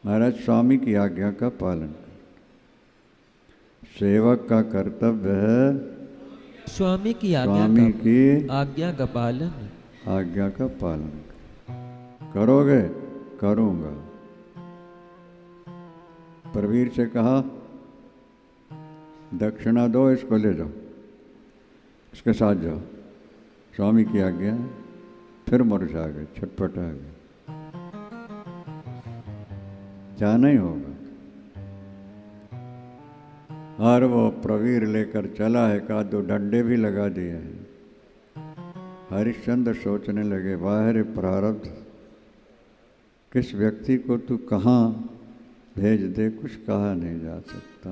महाराज स्वामी की आज्ञा का पालन कर। सेवक का कर्तव्य है स्वामी की आज्ञा का पालन। आज्ञा का पालन करोगे? करूंगा। प्रवीर से कहा दक्षिणा दो, इसको ले जाओ, इसके साथ जाओ, स्वामी की आज्ञा। फिर मुरझा गए, छटपटा गए, जाना ही होगा। और वो प्रवीर लेकर चला है, का दो डंडे भी लगा दिए हैं। हरिश्चंद्र सोचने लगे, वाह रे प्रारब्ध, किस व्यक्ति को तू कहाँ भेज दे, कुछ कहा नहीं जा सकता।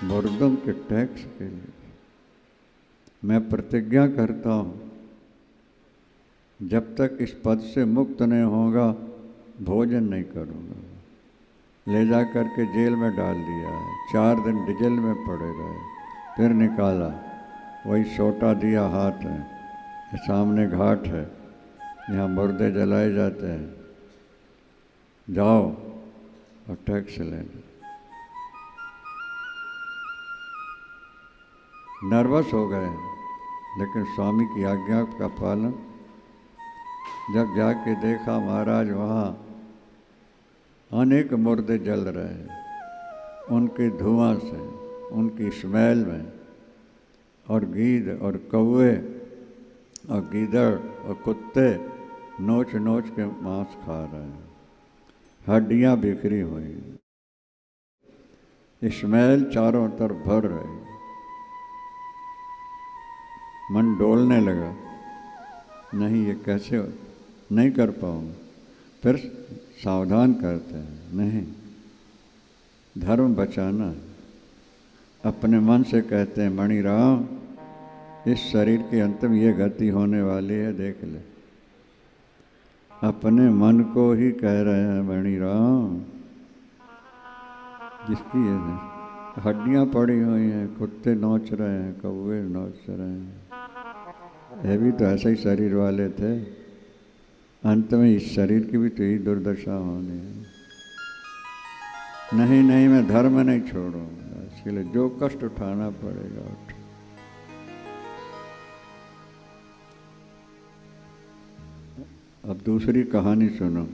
मुर्दम के टैक्स के लिए मैं प्रतिज्ञा करता हूँ, जब तक इस पद से मुक्त नहीं होगा भोजन नहीं करूँगा। ले जा कर के जेल में डाल दिया है, 4 दिन जेल में पड़े रहे, फिर निकाला, वही सोटा दिया हाथ है, सामने घाट है, यहाँ मुर्दे जलाए जाते हैं, जाओ और टैक्स ले लो। नर्वस हो गए, लेकिन स्वामी की आज्ञा का पालन। जब जाके देखा महाराज वहाँ अनेक मुर्दे जल रहे हैं, उनके धुआं से, उनकी स्मेल में, और गीद और कौवे और गीदड़ और कुत्ते नोच नोच के मांस खा रहे हैं, हड्डियां बिखरी हुई, स्मेल चारों तरफ भर रही। मन डोलने लगा, नहीं ये कैसे हो? नहीं कर पाऊंगा। फिर सावधान करते हैं, नहीं, धर्म बचाना है। अपने मन से कहते हैं, मणिराम इस शरीर के अंत में ये गति होने वाली है, देख ले। अपने मन को ही कह रहे हैं, मणिराम जिसकी ये हड्डियां पड़ी हुई हैं, कुत्ते नोच रहे हैं, कौवे नोच रहे हैं, ये भी तो ऐसे ही शरीर वाले थे, अंत में इस शरीर की भी तो यही दुर्दशा होनी है। नहीं नहीं, मैं धर्म नहीं छोड़ूंगा, इसके लिए जो कष्ट उठाना पड़ेगा उठ। अब दूसरी कहानी सुनो।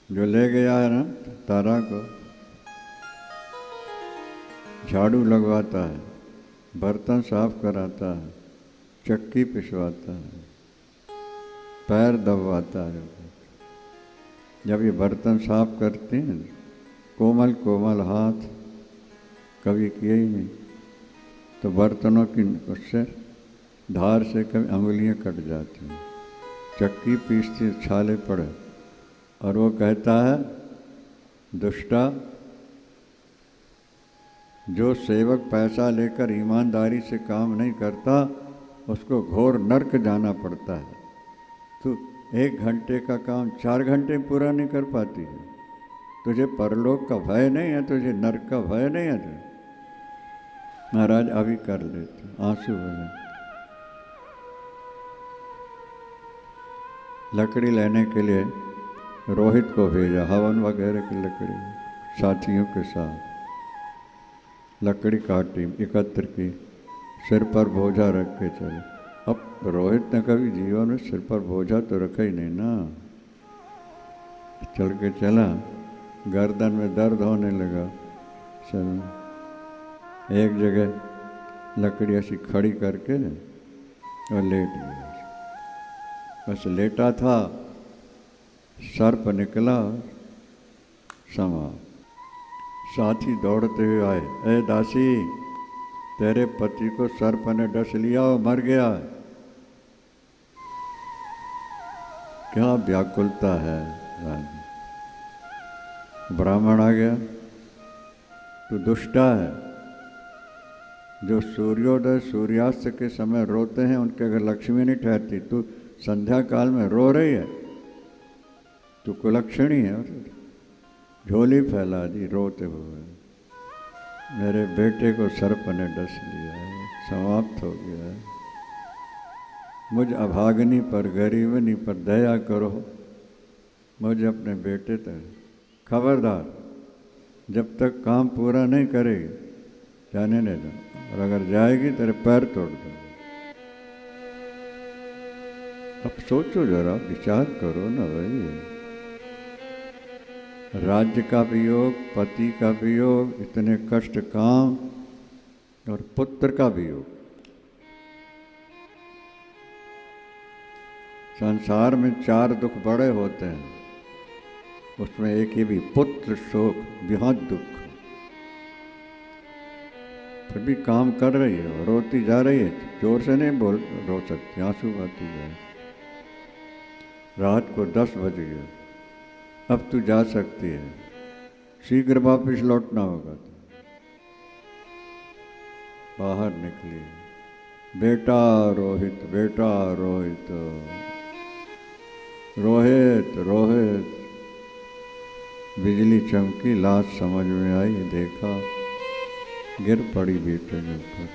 जो ले गया है ना तारा को, झाड़ू लगवाता है, बर्तन साफ कराता है, चक्की पिसवाता है, पैर दबवाता है। जब ये बर्तन साफ करते हैं, कोमल कोमल हाथ कभी किए ही नहीं, तो बर्तनों की उससे धार से कभी अंगुलियां कट जाती हैं, चक्की पीसती छाले पड़े, और वो कहता है, दुष्टा, जो सेवक पैसा लेकर ईमानदारी से काम नहीं करता उसको घोर नरक जाना पड़ता है। तू 1 घंटे का काम 4 घंटे में पूरा नहीं कर पाती है, तुझे परलोक का भय नहीं है, तुझे नरक का भय नहीं है तुझे। महाराज अभी कर लेते, आंसू बहे। लकड़ी लेने के लिए रोहित को भेजा, हवन वगैरह की लकड़ी, साथियों के साथ लकड़ी काटी, एकत्र की, सिर पर बोझा रख के चले। अब रोहित ने कभी जीवन में सिर पर बोझा तो रखा ही नहीं ना, चल के चला, गर्दन में दर्द होने लगा, सर में। एक जगह लकड़ी ऐसी खड़ी करके और लेट गया। बस लेटा था, सर्प निकला, समा। साथी दौड़ते हुए आए, ए दासी, तेरे पति को सर्प ने डस लिया और मर गया। क्या व्याकुलता है। ब्राह्मण आ गया, तू दुष्टा है। जो सूर्योदय सूर्यास्त के समय रोते हैं उनके घर लक्ष्मी नहीं ठहरती, तू संध्या काल में रो रही है, तू कुलक्षणी है। झोली फैला दी रोते हुए। मेरे बेटे को सर्प ने डस लिया है, समाप्त हो गया है। मुझ अभागनी पर, गरीबनी पर दया करो, मुझे अपने बेटे तक। खबरदार, जब तक काम पूरा नहीं करेगी जाने नहीं दो, और अगर जाएगी तेरे पैर तोड़ दो। अब सोचो जरा, विचार करो ना भाई। राज्य का वियोग, पति का वियोग, इतने कष्ट काम, और पुत्र का वियोग। संसार में 4 दुख बड़े होते हैं, उसमें एक ही भी पुत्र शोक, बेहद दुख। फिर भी काम कर रही है, रोती जा रही है, जोर से नहीं रो सकती, आंसू बहती जाए। रात को 10 बज गए, अब तू जा सकती है, शीघ्र वापिस लौटना होगा। बाहर निकली, बेटा रोहित, बेटा रोहित, रोहित रोहित। बिजली चमकी, लाश समझ में आई, देखा गिर पड़ी बेटे के ऊपर।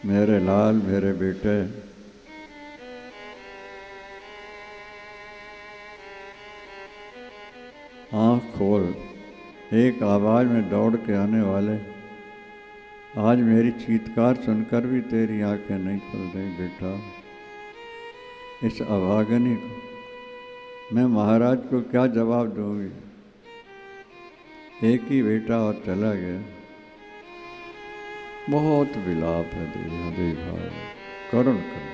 मेरे लाल, मेरे बेटे। आँख खोल। एक आवाज़ में दौड़ के आने वाले, आज मेरी चीत्कार सुनकर भी तेरी आंखें नहीं खुल रही बेटा। इस अभागनी को मैं महाराज को क्या जवाब दूंगी। एक ही बेटा और चला गया। बहुत विलाप है देवी भाई, करुण करुण।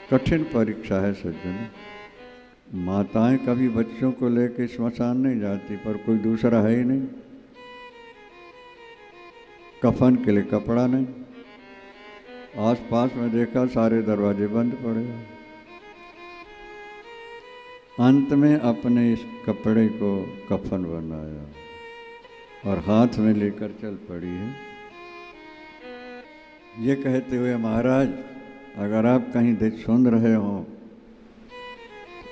कठिन परीक्षा है सज्जन। माताएं कभी बच्चों को लेकर श्मशान नहीं जाती, पर कोई दूसरा है ही नहीं। कफन के लिए कपड़ा नहीं, आसपास में देखा सारे दरवाजे बंद पड़े। अंत में अपने इस कपड़े को कफन बनाया और हाथ में लेकर चल पड़ी है। ये कहते हुए, महाराज अगर आप कहीं सुन रहे हो,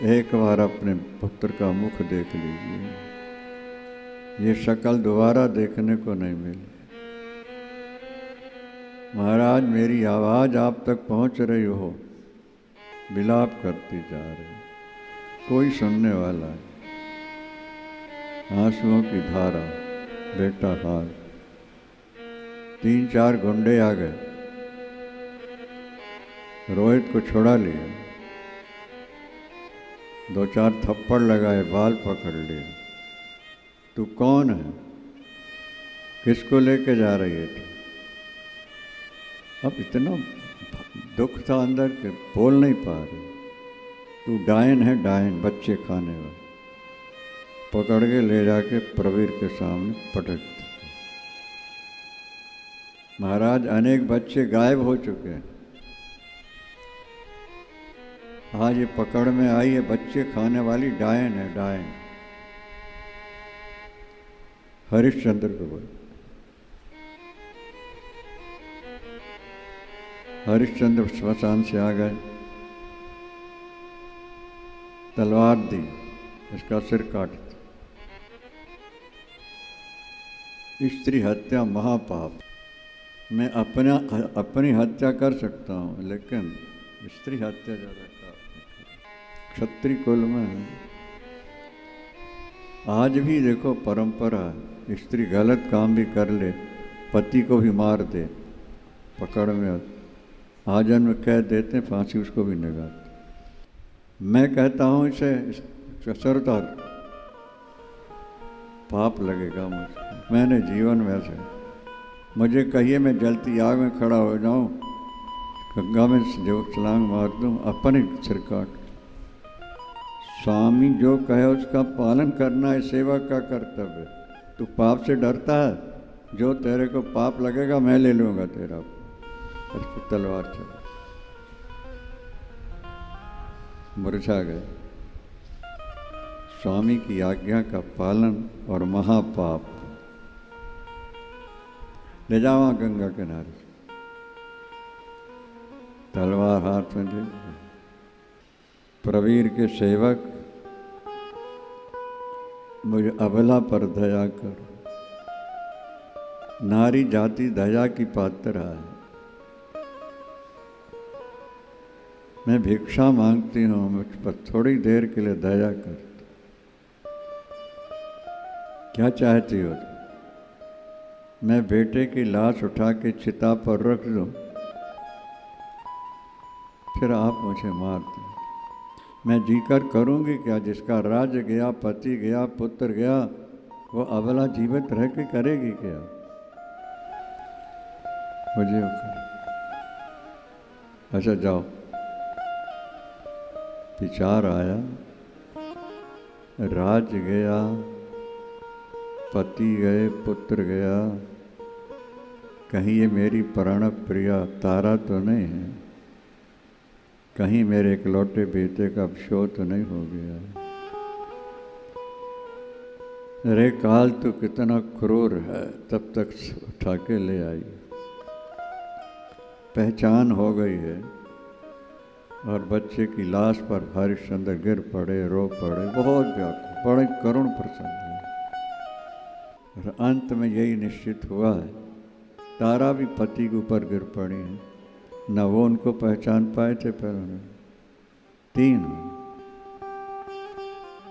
एक बार अपने पुत्र का मुख देख लीजिए। ये शक्ल दोबारा देखने को नहीं मिली। महाराज मेरी आवाज़ आप तक पहुंच रही हो, विलाप करती जा रही, कोई सुनने वाला है। आंसुओं की धारा, बेटा हार। 3-4 गुंडे आ गए, रोहित को छुड़ा लिया, 2-4 थप्पड़ लगाए, बाल पकड़ लिए। तू कौन है, किसको लेके जा रही है? अब इतना दुख था अंदर के बोल नहीं पा रही। तू डायन है, डायन, बच्चे खाने वाला। पकड़ के ले जाके प्रवीर के सामने पटक दिया। महाराज अनेक बच्चे गायब हो चुके हैं, आज ये पकड़ में आई है, बच्चे खाने वाली डायन है, डायन। हरिश्चंद्र को बोल। हरिश्चंद्र श्मशान से आ गए, तलवार दी, इसका सिर काट दिया। स्त्री हत्या महापाप। मैं अपनी हत्या कर सकता हूँ, लेकिन स्त्री हत्या ज़्यादा क्षत्रिय कुल में है। आज भी देखो परंपरा, स्त्री गलत काम भी कर ले, पति को भी मार दे, पकड़ में आजन्म कह देते, फांसी उसको भी लगाते। मैं कहता हूँ इसे ससुरताल पाप लगेगा मुझे। मैंने जीवन में से मुझे कहिए मैं जलती आग में खड़ा हो जाऊं, गंगा में जो छलांग मार दूं, अपने सिर काट। स्वामी जो कहे उसका पालन करना है, सेवक का कर्तव्य। तू पाप से डरता है, जो तेरे को पाप लगेगा मैं ले लूँगा तेरा। पर तलवार चला, मुरझा गए। स्वामी की आज्ञा का पालन और महापाप। ले जाओ गंगा किनारे, तलवार हाथ में दे। प्रवीर के सेवक, मुझे अबला पर दया कर। नारी जाति दया की पात्र है। मैं भिक्षा मांगती हूँ, मुझ पर थोड़ी देर के लिए दया कर। क्या चाहती हो? मैं बेटे की लाश उठा के चिता पर रख दूं, फिर आप मुझे मार दें। मैं जीकर करूंगी क्या? जिसका राज्य गया, पति गया, पुत्र गया, वो अबला जीवित रह के करेगी क्या? मुझे अच्छा जाओ। विचार आया, राज्य गया, पति गए, पुत्र गया, कहीं ये मेरी प्राण प्रिया तारा तो नहीं है? कहीं मेरे इकलौते बेटे का अवशोध तो नहीं हो गया? अरे काल तो कितना क्रूर है। तब तक उठा के ले आई। पहचान हो गई है और बच्चे की लाश पर हरिश्चंद्र गिर पड़े, रो पड़े, बहुत व्याकुल, बड़े करुण प्रसंग है। और अंत में यही निश्चित हुआ है, तारा भी पति के ऊपर गिर पड़ी है। न वो उनको पहचान पाए थे पहले। 3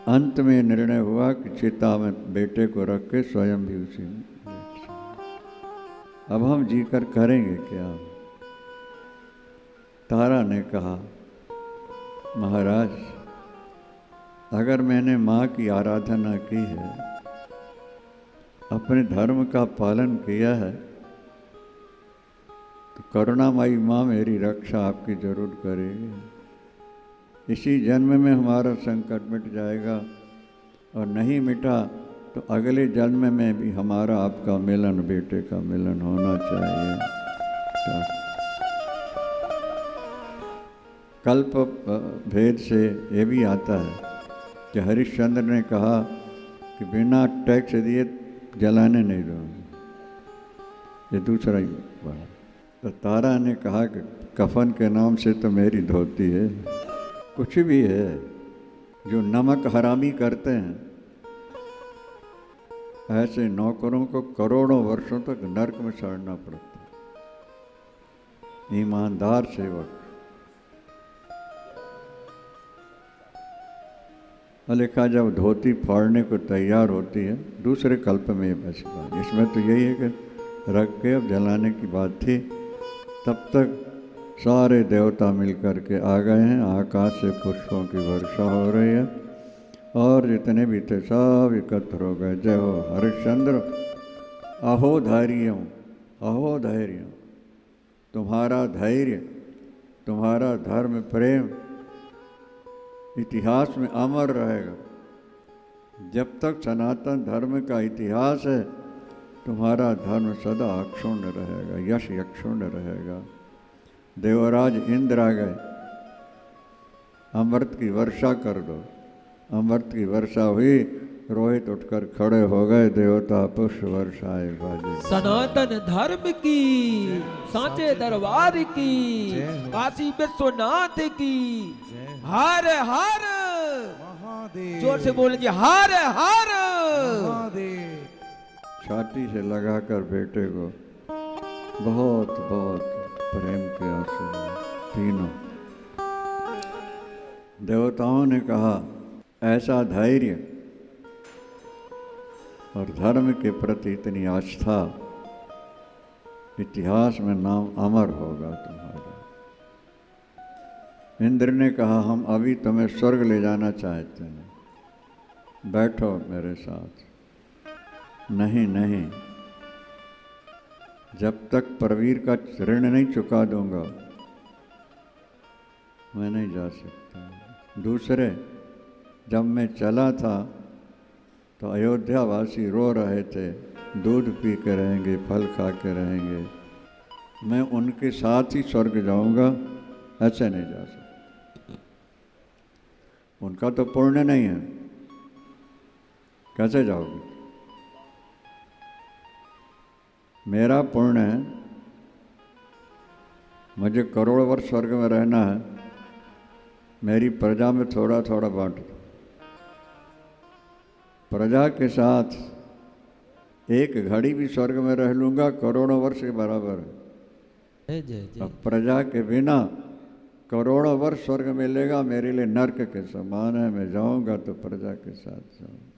अंत में निर्णय हुआ कि चिता में बेटे को रख के स्वयं भी उसी में। अब हम जीकर करेंगे क्या? तारा ने कहा, महाराज अगर मैंने माँ की आराधना की है, अपने धर्म का पालन किया है, तो करुणामयी माँ मेरी रक्षा आपकी जरूर करेगी। इसी जन्म में हमारा संकट मिट जाएगा, और नहीं मिटा तो अगले जन्म में भी हमारा आपका मिलन, बेटे का मिलन होना चाहिए। कल्प भेद से ये भी आता है कि हरिश्चंद्र ने कहा कि बिना टैक्स दिए जलाने नहीं दूंगा। ये दूसरा ही हुआ। तो तारा ने कहा कि कफन के नाम से तो मेरी धोती है। कुछ भी है जो नमक हरामी करते हैं, ऐसे नौकरों को करोड़ों वर्षों तक नरक में सड़ना पड़ता है। ईमानदार सेवक लिखा जब धोती फाड़ने को तैयार होती है, दूसरे कल्प में ये बचता। इसमें तो यही है कि रख के अब जलाने की बात थी। तब तक सारे देवता मिलकर के आ गए हैं। आकाश से पुष्पों की वर्षा हो रही है और जितने भी थे सब एकत्र हो गए। जय हो हरिश्चंद्र, अहो धैर्यम, अहो धैर्यम। तुम्हारा धैर्य, तुम्हारा धर्म प्रेम इतिहास में अमर रहेगा। जब तक सनातन धर्म का इतिहास है, तुम्हारा धर्म सदा अक्षुण्ण रहेगा, यश अक्षुण्ण रहेगा। देवराज इंद्र आ गए, अमृत की वर्षा कर दो। अमृत की वर्षा हुई, रोहित उठकर खड़े हो गए, देवता पुष्प वर्षाए बाजे। सनातन धर्म की, सांचे दरबार की, काशी विश्वनाथ की, हर हर महादेव। जोर से बोलेंगे हर हर महादेव। छाती से लगाकर बेटे को बहुत बहुत प्रेम के आंसू। तीनों देवताओं ने कहा, ऐसा धैर्य और धर्म के प्रति इतनी आस्था, इतिहास में नाम अमर होगा तुम्हारा। इंद्र ने कहा, हम अभी तुम्हें स्वर्ग ले जाना चाहते हैं, बैठो मेरे साथ। नहीं नहीं, जब तक प्रवीर का ऋण नहीं चुका दूंगा मैं नहीं जा सकता। दूसरे, जब मैं चला था तो अयोध्या वासी रो रहे थे, दूध पी के रहेंगे, फल खा के रहेंगे, मैं उनके साथ ही स्वर्ग जाऊंगा, ऐसे नहीं जा सकता। उनका तो पुण्य नहीं है, कैसे जाओगे? मेरा पुण्य है, मुझे करोड़ वर्ष स्वर्ग में रहना है, मेरी प्रजा में थोड़ा थोड़ा बांट दो। प्रजा के साथ एक घड़ी भी स्वर्ग में रह लूंगा, करोड़ों वर्ष के बराबर है। अब प्रजा के बिना करोड़ों वर्ष स्वर्ग मिलेगा, मेरे लिए नरक के समान है। मैं जाऊंगा तो प्रजा के साथ जाऊंगा।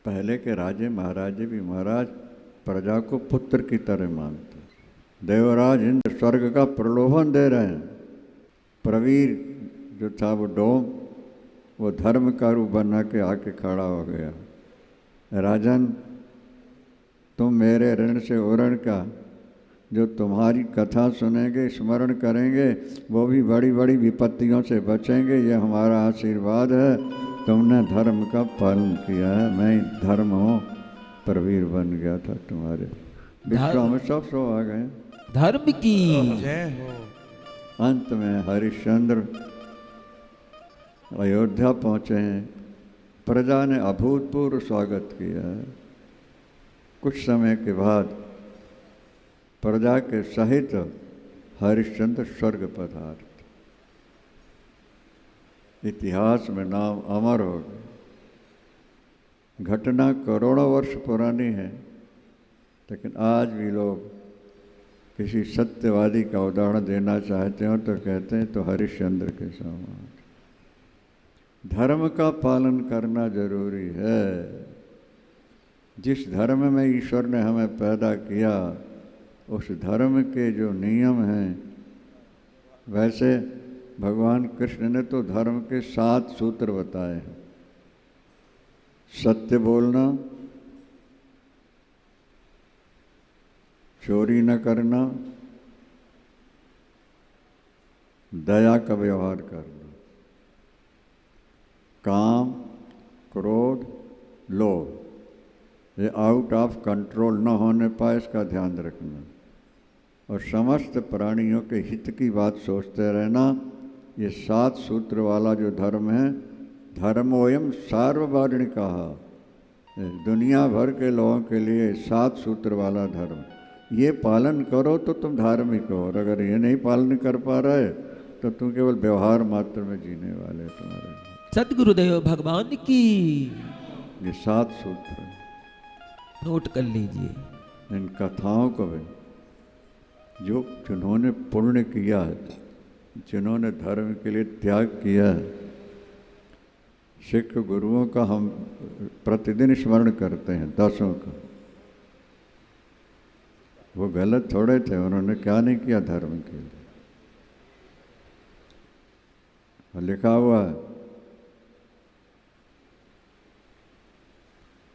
पहले के राजे महाराजे भी महाराज प्रजा को पुत्र की तरह मानते। देवराज इंद्र स्वर्ग का प्रलोभन दे रहे हैं। प्रवीर जो था वो डोम, वो धर्म का रूप बना के आके खड़ा हो गया। राजन, तुम मेरे ऋण से उरण का, जो तुम्हारी कथा सुनेंगे, स्मरण करेंगे, वो भी बड़ी बड़ी विपत्तियों से बचेंगे। ये हमारा आशीर्वाद है। तुमने धर्म का पालन किया है। मैं धर्म हूँ, प्रवीर बन गया था तुम्हारे। विश्व में सब आ गए। धर्म की जय हो। अंत में हरिश्चंद्र अयोध्या पहुँचे हैं। प्रजा ने अभूतपूर्व स्वागत किया है। कुछ समय के बाद प्रजा के सहित हरिश्चंद्र स्वर्ग पधारे। इतिहास में नाम अमर हो गए। घटना करोड़ों वर्ष पुरानी है, लेकिन आज भी लोग किसी सत्यवादी का उदाहरण देना चाहते हो तो कहते हैं तो हरिश्चंद्र के समान। धर्म का पालन करना जरूरी है। जिस धर्म में ईश्वर ने हमें पैदा किया, उस धर्म के जो नियम हैं, वैसे भगवान कृष्ण ने तो धर्म के 7 सूत्र बताए हैं। सत्य बोलना, चोरी न करना, दया का व्यवहार करना, काम, क्रोध, लोभ ये आउट ऑफ कंट्रोल न होने पाए, इसका ध्यान रखना, और समस्त प्राणियों के हित की बात सोचते रहना। ये 7 सूत्र वाला जो धर्म है, धर्मोयम सार्ववार्णिकः, दुनिया भर के लोगों के लिए 7 सूत्र वाला धर्म। ये पालन करो तो तुम धार्मिक हो, और अगर ये नहीं पालन कर पा रहे तो तुम केवल व्यवहार मात्र में जीने वाले। तुम्हारे सदगुरुदेव भगवान की ये 7 सूत्र नोट कर लीजिए। इन कथाओं को भी जो जिन्होंने पुण्य किया है, जिन्होंने धर्म के लिए त्याग किया है, सिख गुरुओं का हम प्रतिदिन स्मरण करते हैं, 10 का। वो गलत थोड़े थे, उन्होंने क्या नहीं किया धर्म के लिए। लिखा हुआ है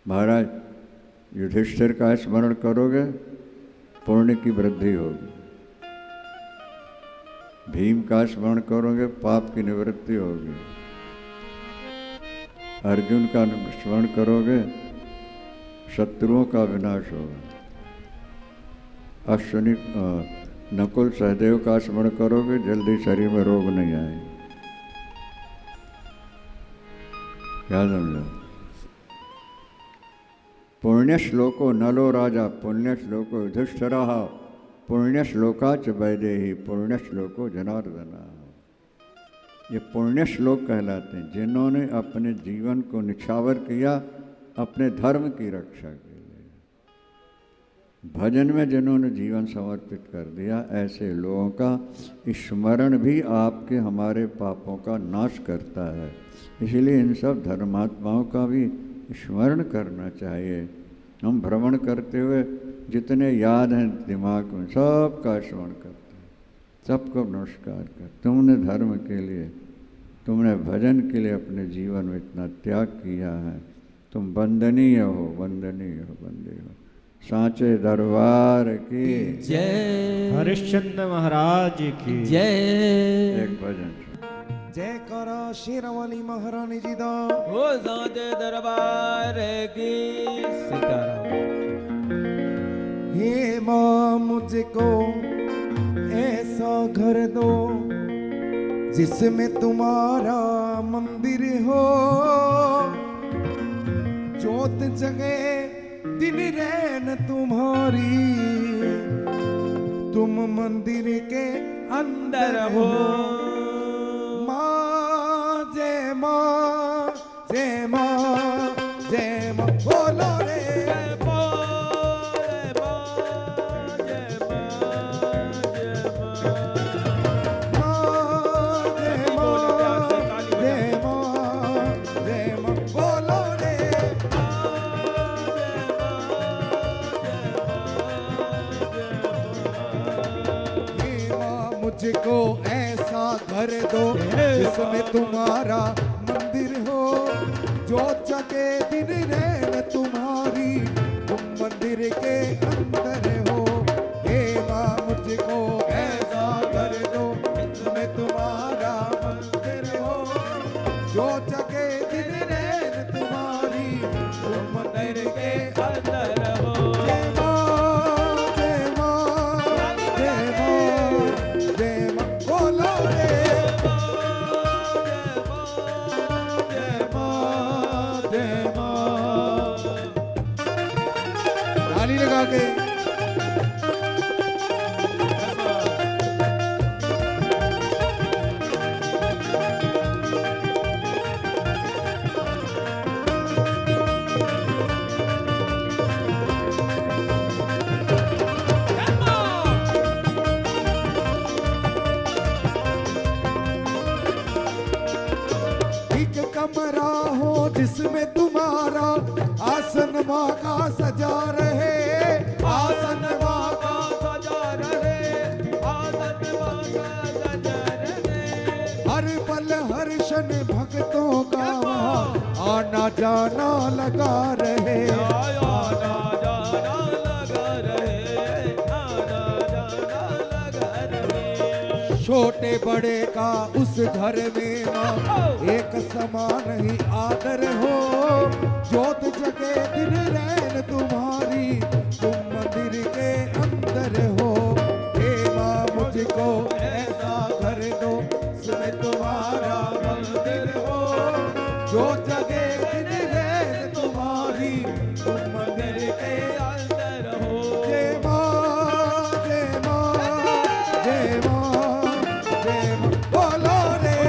महाराज युधिष्ठिर का स्मरण करोगे पुण्य की वृद्धि होगी, भीम का स्मरण करोगे पाप की निवृत्ति होगी, अर्जुन का स्मरण करोगे शत्रुओं का विनाश होगा, अश्विनी नकुल सहदेव का स्मरण करोगे जल्दी शरीर में रोग नहीं आए। क्या समझो? पुण्य श्लोको नलो राजा पुण्य श्लोको युधिष्ठिरः पुण्य श्लोकाच वैदेही पुण्य श्लोको जनार्दना। ये पुण्य श्लोक कहलाते हैं जिन्होंने अपने जीवन को निछावर किया अपने धर्म की रक्षा के लिए, भजन में जिन्होंने जीवन समर्पित कर दिया। ऐसे लोगों का स्मरण भी आपके हमारे पापों का नाश करता है। इसलिए इन सब धर्मात्माओं का भी स्मरण करना चाहिए। हम भ्रमण करते हुए जितने याद हैं दिमाग में सबका स्मरण करते हैं, सबको नमस्कार कर। तुमने धर्म के लिए, तुमने भजन के लिए अपने जीवन में इतना त्याग किया है, तुम वंदनीय हो, वंदनीय हो, वंदनीय हो। सांचे दरबार की जय हरिश्चंद्र महाराज की जय एक भजन जय करा शेरावाली महारानी जी दा। हो सांचे दरबार की सीताराम। हे माँ मुझको ऐसा घर दो जिसमें तुम्हारा मंदिर हो, जोत जगे दिन रैन तुम्हारी, तुम मंदिर के अंदर हो। माँ जय माँ, जय माँ, जय माँ बोलो रे। मुझको ऐसा घर दो जिसमें तुम्हारा मंदिर हो, जो जगे दिन रैन तुम्हारी, तुम मंदिर के अंदर हो। हे माँ मुझको ऐसा घर दो जिसमें तुम्हारा मंदिर हो, जो जगे दिन रैन तुम्हारी, तुम मंदिर के अंदर हो। जय माँ, जय माँ, जय माँ, जय माँ बोलो रे। जय माँ, जय माँ। ताली लगा के एक कमरा हो जिसमें तुम्हारा आसन माँ का सजा रहे, आसन माँ का सजा रहे, आसन माँ का सजा रहे। हर पल हर क्षण भक्तों का वहाँ आना जाना लगा रहे, आना जाना लगा रहे, आना जाना लगा रहे। छोटे बड़े का उस घर में माँ एक समान ही आदर हो, जोत जगे दिन रैन तुम्हारी, तुम मंदिर के अंदर हो। हे माँ मुझको ऐसा घर दो जिसमें तुम्हारा मंदिर हो, जो जगे दिन रैन तुम्हारी, तुम मंदिर के अंदर हो। जय माँ, जय माँ, जय माँ, जय माँ बोलो रे।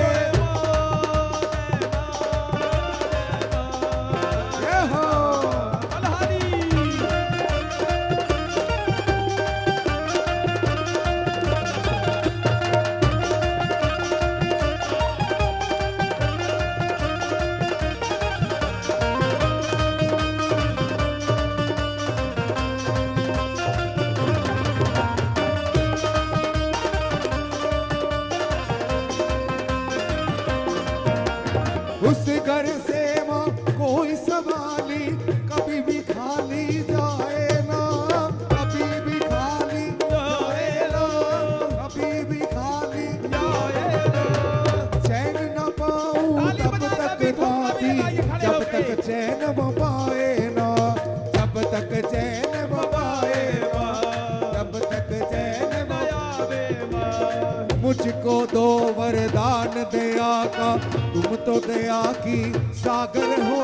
जय हो उस घर से माँ कोई सवाली कभी भी खाली जाए ना, कभी भी खाली जाए ना, कभी भी खाली जाए ना। चैन न पाऊँ तब तक पापी, जब तक चैन न पाए ना, जब तक चैन न पाए ना, जब तक चैन न आवे माँ। मुझको दो वरदान दया का, तुम तो दया की सागर हो,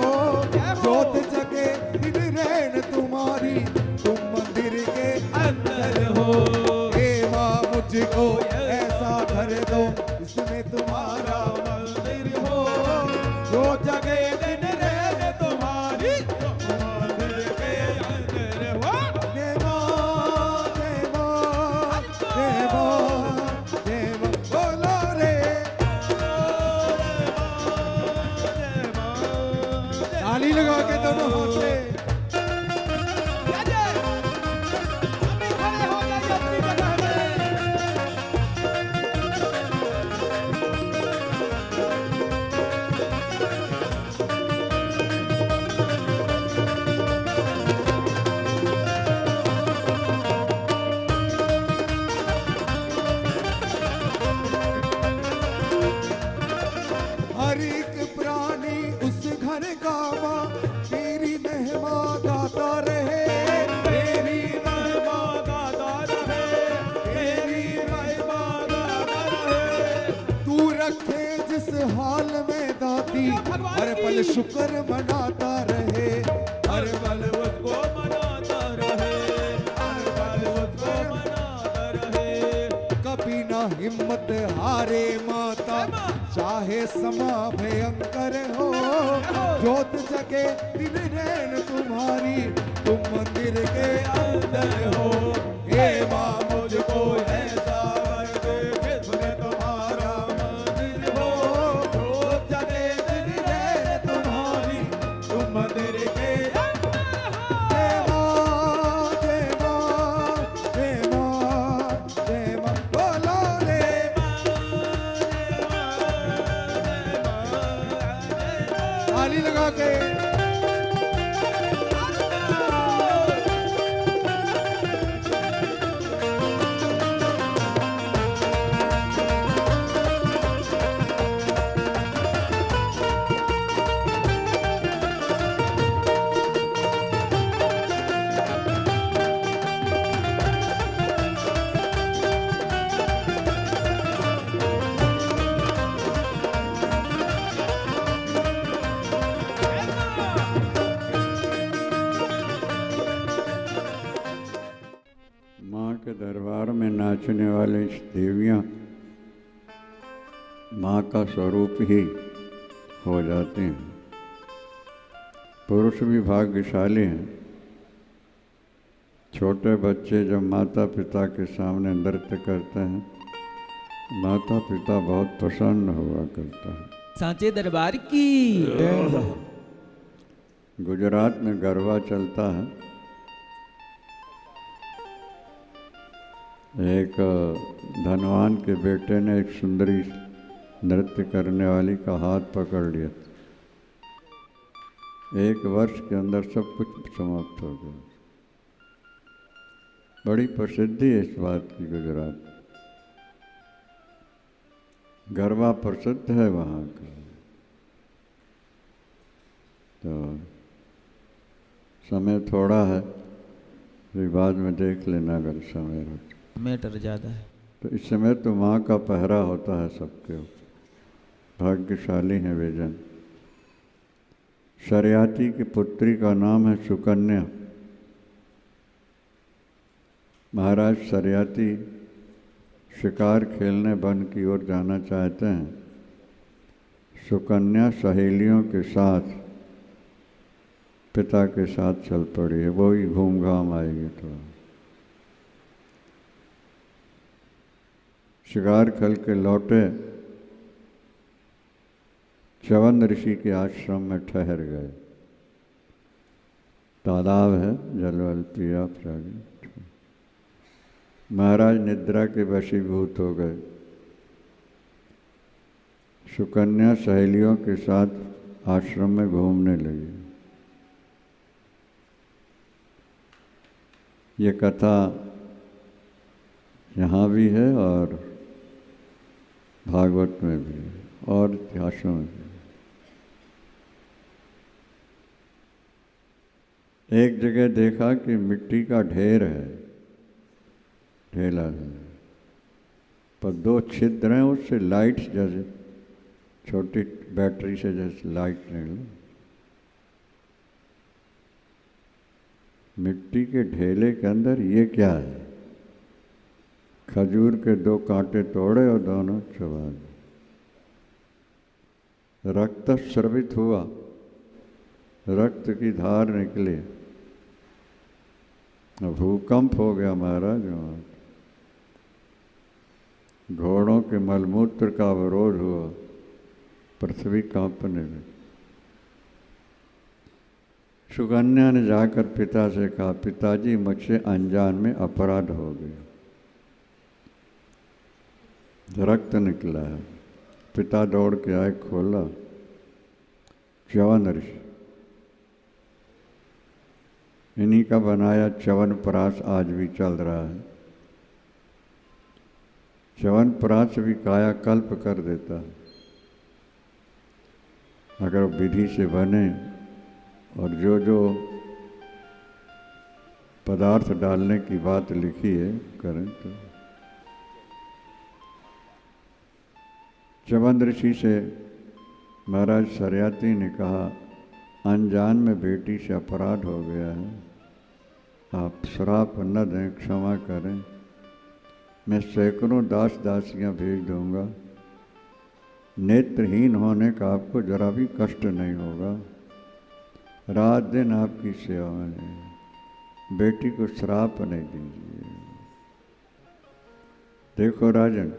जोत जगे दिन रैन तुम्हारी, तुम मंदिर के अंदर हो। हे माँ मुझको ऐसा घर दो जिसमें तुम्हारा मंदिर हो, जो जगे दिन रैन तुम्हारी, तुम मंदिर के अंदर हो। जय माँ, जय माँ, जय माँ, जय माँ बोलो रे। ताली लगा के दोनों हाथ से रखे जिस हाल में दाती, हर पल शुक्र मनाता रहे, हर पल उसको मनाता रहे, हर पल उसको मनाता रहे। कभी ना हिम्मत हारे माता, चाहे समा भयंकर हो, जोत जगे दिन रैन तुम्हारी, तुम मंदिर के अंदर हो। हे माँ मुझको ऐसा कर दे, जिसमें तुम्हारा मंदिर हो, जोत जगे दिन रैन तुम्हारी, तुम मंदिर के अंदर हो। जय माँ, जय माँ, जय माँ, जय माँ, बोलो रे ताली लगा के। माँ के दरबार में नाचने वाले देवियाँ माँ का स्वरूप ही हो जाती हैं। पुरुष भी भाग्यशाली हैं। छोटे बच्चे जब माता पिता के सामने नृत्य करते हैं, माता पिता बहुत प्रसन्न हुआ करता है। सांचे दरबार की। गुजरात में गरबा चलता है। एक धनवान के बेटे ने एक सुंदरी नृत्य करने वाली का हाथ पकड़ लिया। 1 वर्ष के अंदर सब कुछ समाप्त हो गया। बड़ी प्रसिद्धि है इस बात की गुजरात। गरबा प्रसिद्ध है वहाँ का। तो समय थोड़ा है, फिर बाद में देख लेना अगर समय हो। मैटर ज़्यादा है तो इस समय तो माँ का पहरा होता है सबके ऊपर। भाग्यशाली हैं वे जन। शरियाती की पुत्री का नाम है सुकन्या। महाराज शरियाती शिकार खेलने वन की ओर जाना चाहते हैं। सुकन्या सहेलियों के साथ पिता के साथ चल पड़ी है। वो ही घूम घाम आएगी। तो शिकार खेल के लौटे, च्यवन ऋषि के आश्रम में ठहर गए। तालाब है, जल वल पिया फिर महाराज निद्रा के वशीभूत हो गए। सुकन्या सहेलियों के साथ आश्रम में घूमने लगी। ये कथा यहाँ भी है और भागवत में भी है और इतिहासों में भी। एक जगह देखा कि मिट्टी का ढेर है, ढेला है, पर 2 छिद्र हैं, उससे लाइट जैसे छोटी बैटरी से जैसे लाइट निकले। मिट्टी के ढेले के अंदर ये क्या है? खजूर के 2 कांटे तोड़े और दोनों चबा दिए। रक्त स्रवित हुआ, रक्त की धार निकली। भूकंप हो गया महाराज। वहाँ घोड़ों के मलमूत्र का अवरोध हुआ, पृथ्वी कांपने लगी। सुकन्या ने जाकर पिता से कहा, पिताजी मुझसे अनजान में अपराध हो गया, रक्त निकला है। पिता दौड़ के आए, खोला, च्यवन ऋषि, इन्हीं का बनाया च्यवनप्राश आज भी चल रहा है। च्यवनप्राश भी कायाकल्प कर देता है अगर विधि से बने और जो जो पदार्थ डालने की बात लिखी है करें तो। चबंद ऋषि से महाराज सरयाती ने कहा, अनजान में बेटी से अपराध हो गया है, आप श्राप न दें, क्षमा करें। मैं सैकड़ों दास दासियां भेज दूंगा, नेत्रहीन होने का आपको जरा भी कष्ट नहीं होगा, रात दिन आपकी सेवा में, बेटी को श्राप नहीं दीजिए। देखो राजन,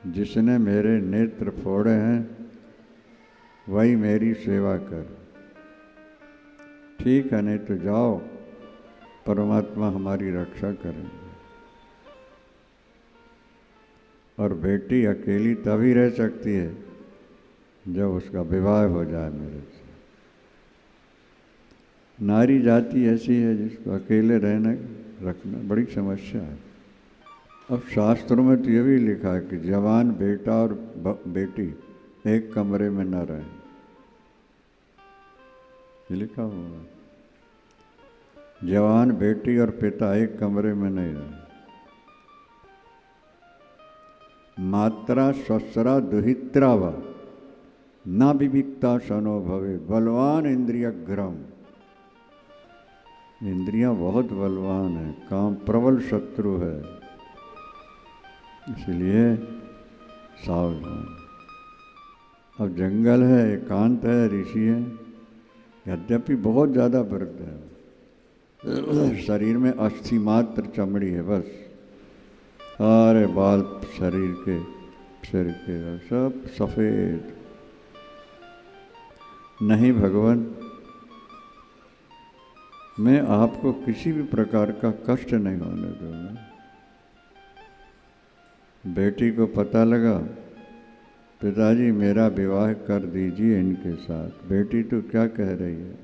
जिसने मेरे नेत्र फोड़े हैं वही मेरी सेवा कर। ठीक है, नहीं तो जाओ, परमात्मा हमारी रक्षा करेंगे। और बेटी अकेली तभी रह सकती है जब उसका विवाह हो जाए मेरे से। नारी जाति ऐसी है जिसको अकेले रहना रखना बड़ी समस्या है। अब शास्त्रों में तो ये भी लिखा है कि जवान बेटा और बेटी एक कमरे में न रहें, ये लिखा हुआ। जवान बेटी और पिता एक कमरे में नहीं रहें। मात्रा स्वस्रा दुहित्रा वा न विविक्ता शनो भवे बलवान इंद्रियग्रम। इंद्रियां बहुत बलवान है, काम प्रबल शत्रु है, इसलिए सावधान। अब जंगल है, एकांत है, ऋषि है, यद्यपि बहुत ज़्यादा वृद्ध है, शरीर में अस्थि मात्र चमड़ी है बस, सारे बाल शरीर के सिर के सब सफ़ेद। नहीं भगवान, मैं आपको किसी भी प्रकार का कष्ट नहीं होने दूंगा। बेटी को पता लगा, पिताजी मेरा विवाह कर दीजिए इनके साथ। बेटी तो क्या कह रही है?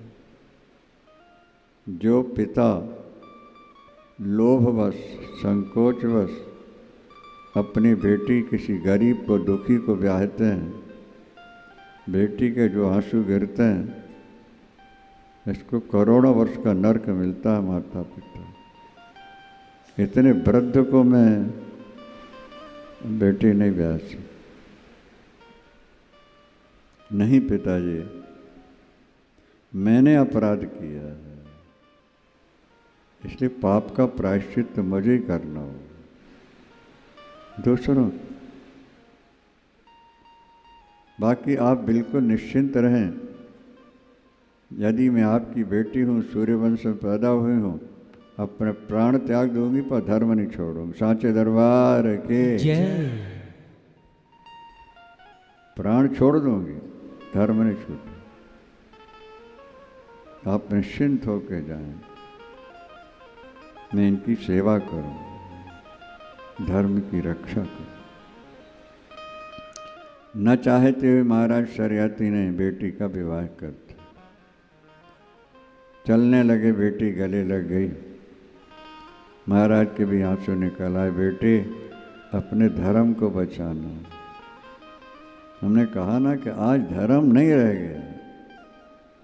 जो पिता लोभवश संकोचवश अपनी बेटी किसी गरीब को दुखी को ब्याहते हैं, बेटी के जो आंसू गिरते हैं, इसको करोड़ों वर्ष का नरक मिलता है माता पिता। इतने वृद्ध को मैं बेटी नहीं ब्याह सकती। नहीं पिताजी, मैंने अपराध किया है, इसलिए पाप का प्रायश्चित मुझे ही करना हो। दूसरों, बाकी आप बिल्कुल निश्चिंत रहें। यदि मैं आपकी बेटी हूँ, सूर्यवंश में पैदा हुई हूँ, अपने प्राण त्याग दूंगी पर धर्म नहीं छोड़ूंगी। सांचे दरबार के जय। प्राण छोड़ दूंगी, धर्म नहीं छूटे। आप निश्चिंत होकर जाएं, मैं इनकी सेवा करूं, धर्म की रक्षा करूं। न चाहते हुए महाराज सरयाती ने बेटी का विवाह कर दिया। चलने लगे, बेटी गले लग गई। महाराज के भी आंसू निकल आए, बेटे अपने धर्म को बचाना। हमने कहा ना कि आज धर्म नहीं रह गया,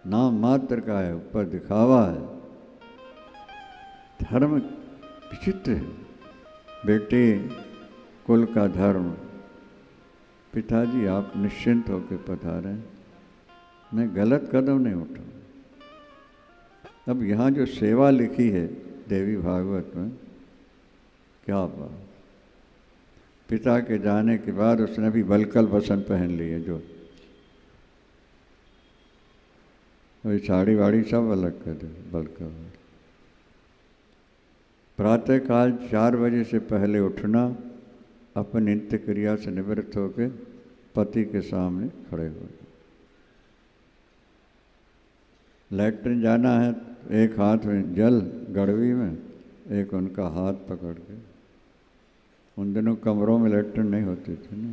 नाम मात्र का है, ऊपर दिखावा है। धर्म विचित्र है। बेटे कुल का धर्म। पिताजी आप निश्चिंत होकर पधारें, मैं गलत कदम नहीं उठाऊँ। अब यहाँ जो सेवा लिखी है देवी भागवत में, क्या बात। पिता के जाने के बाद उसने भी बलकल बसन पहन ली है, जो वही साड़ी वाड़ी सब अलग कर दे बलकल। प्रातःकाल 4 बजे से पहले उठना, अपनी नित्य क्रिया से निवृत्त होकर पति के सामने खड़े हो। लैट्रिन जाना है, एक हाथ में जल गड़वी में, एक उनका हाथ पकड़ के। उन दिनों कमरों में लैट्रिन नहीं होती थी ना,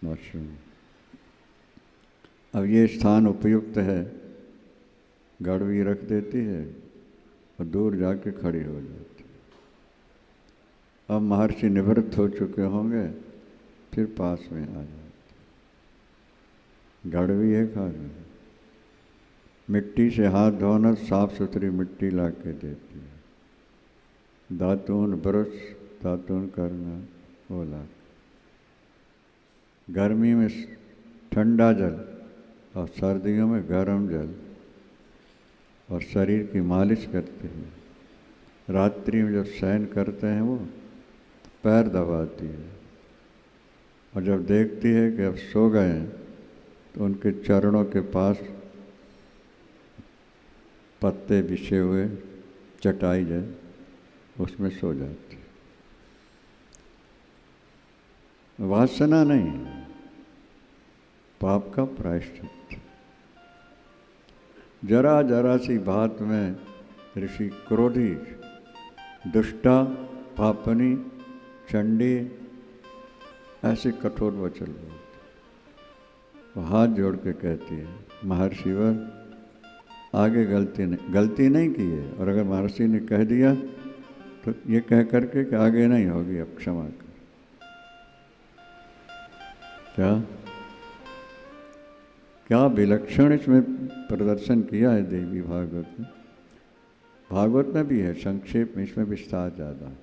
वॉशरूम। अब ये स्थान उपयुक्त है, गड़वी रख देती है और दूर जाके खड़ी हो जाती। अब महर्षि निवृत्त हो चुके होंगे, फिर पास में आ जाते। गड़वी एक हाथ में, मिट्टी से हाथ धोना, साफ सुथरी मिट्टी ला के देती है। दातून ब्रश तातून करना बोला। गर्मी में ठंडा जल और सर्दियों में गर्म जल और शरीर की मालिश करते हैं। रात्रि में जब शयन करते हैं वो पैर दबाती है और जब देखती है कि अब सो गए हैं तो उनके चरणों के पास पत्ते बिछे हुए चटाई जाए उसमें सो जाती। वासना नहीं, पाप का प्रायश्चित। जरा जरा सी बात में ऋषि क्रोधी, दुष्टा, पापनी, चंडी ऐसे कठोर वचन बोलते। वो हाथ जोड़ के कहती है, महर्षिवर आगे गलती नहीं की है, और अगर महर्षि ने कह दिया तो ये कह करके कि आगे नहीं होगी, अब क्षमा कर। क्या विलक्षण इसमें प्रदर्शन किया है देवी भागवत में। भागवत में भी है, संक्षेप में, इसमें विस्तार ज़्यादा है।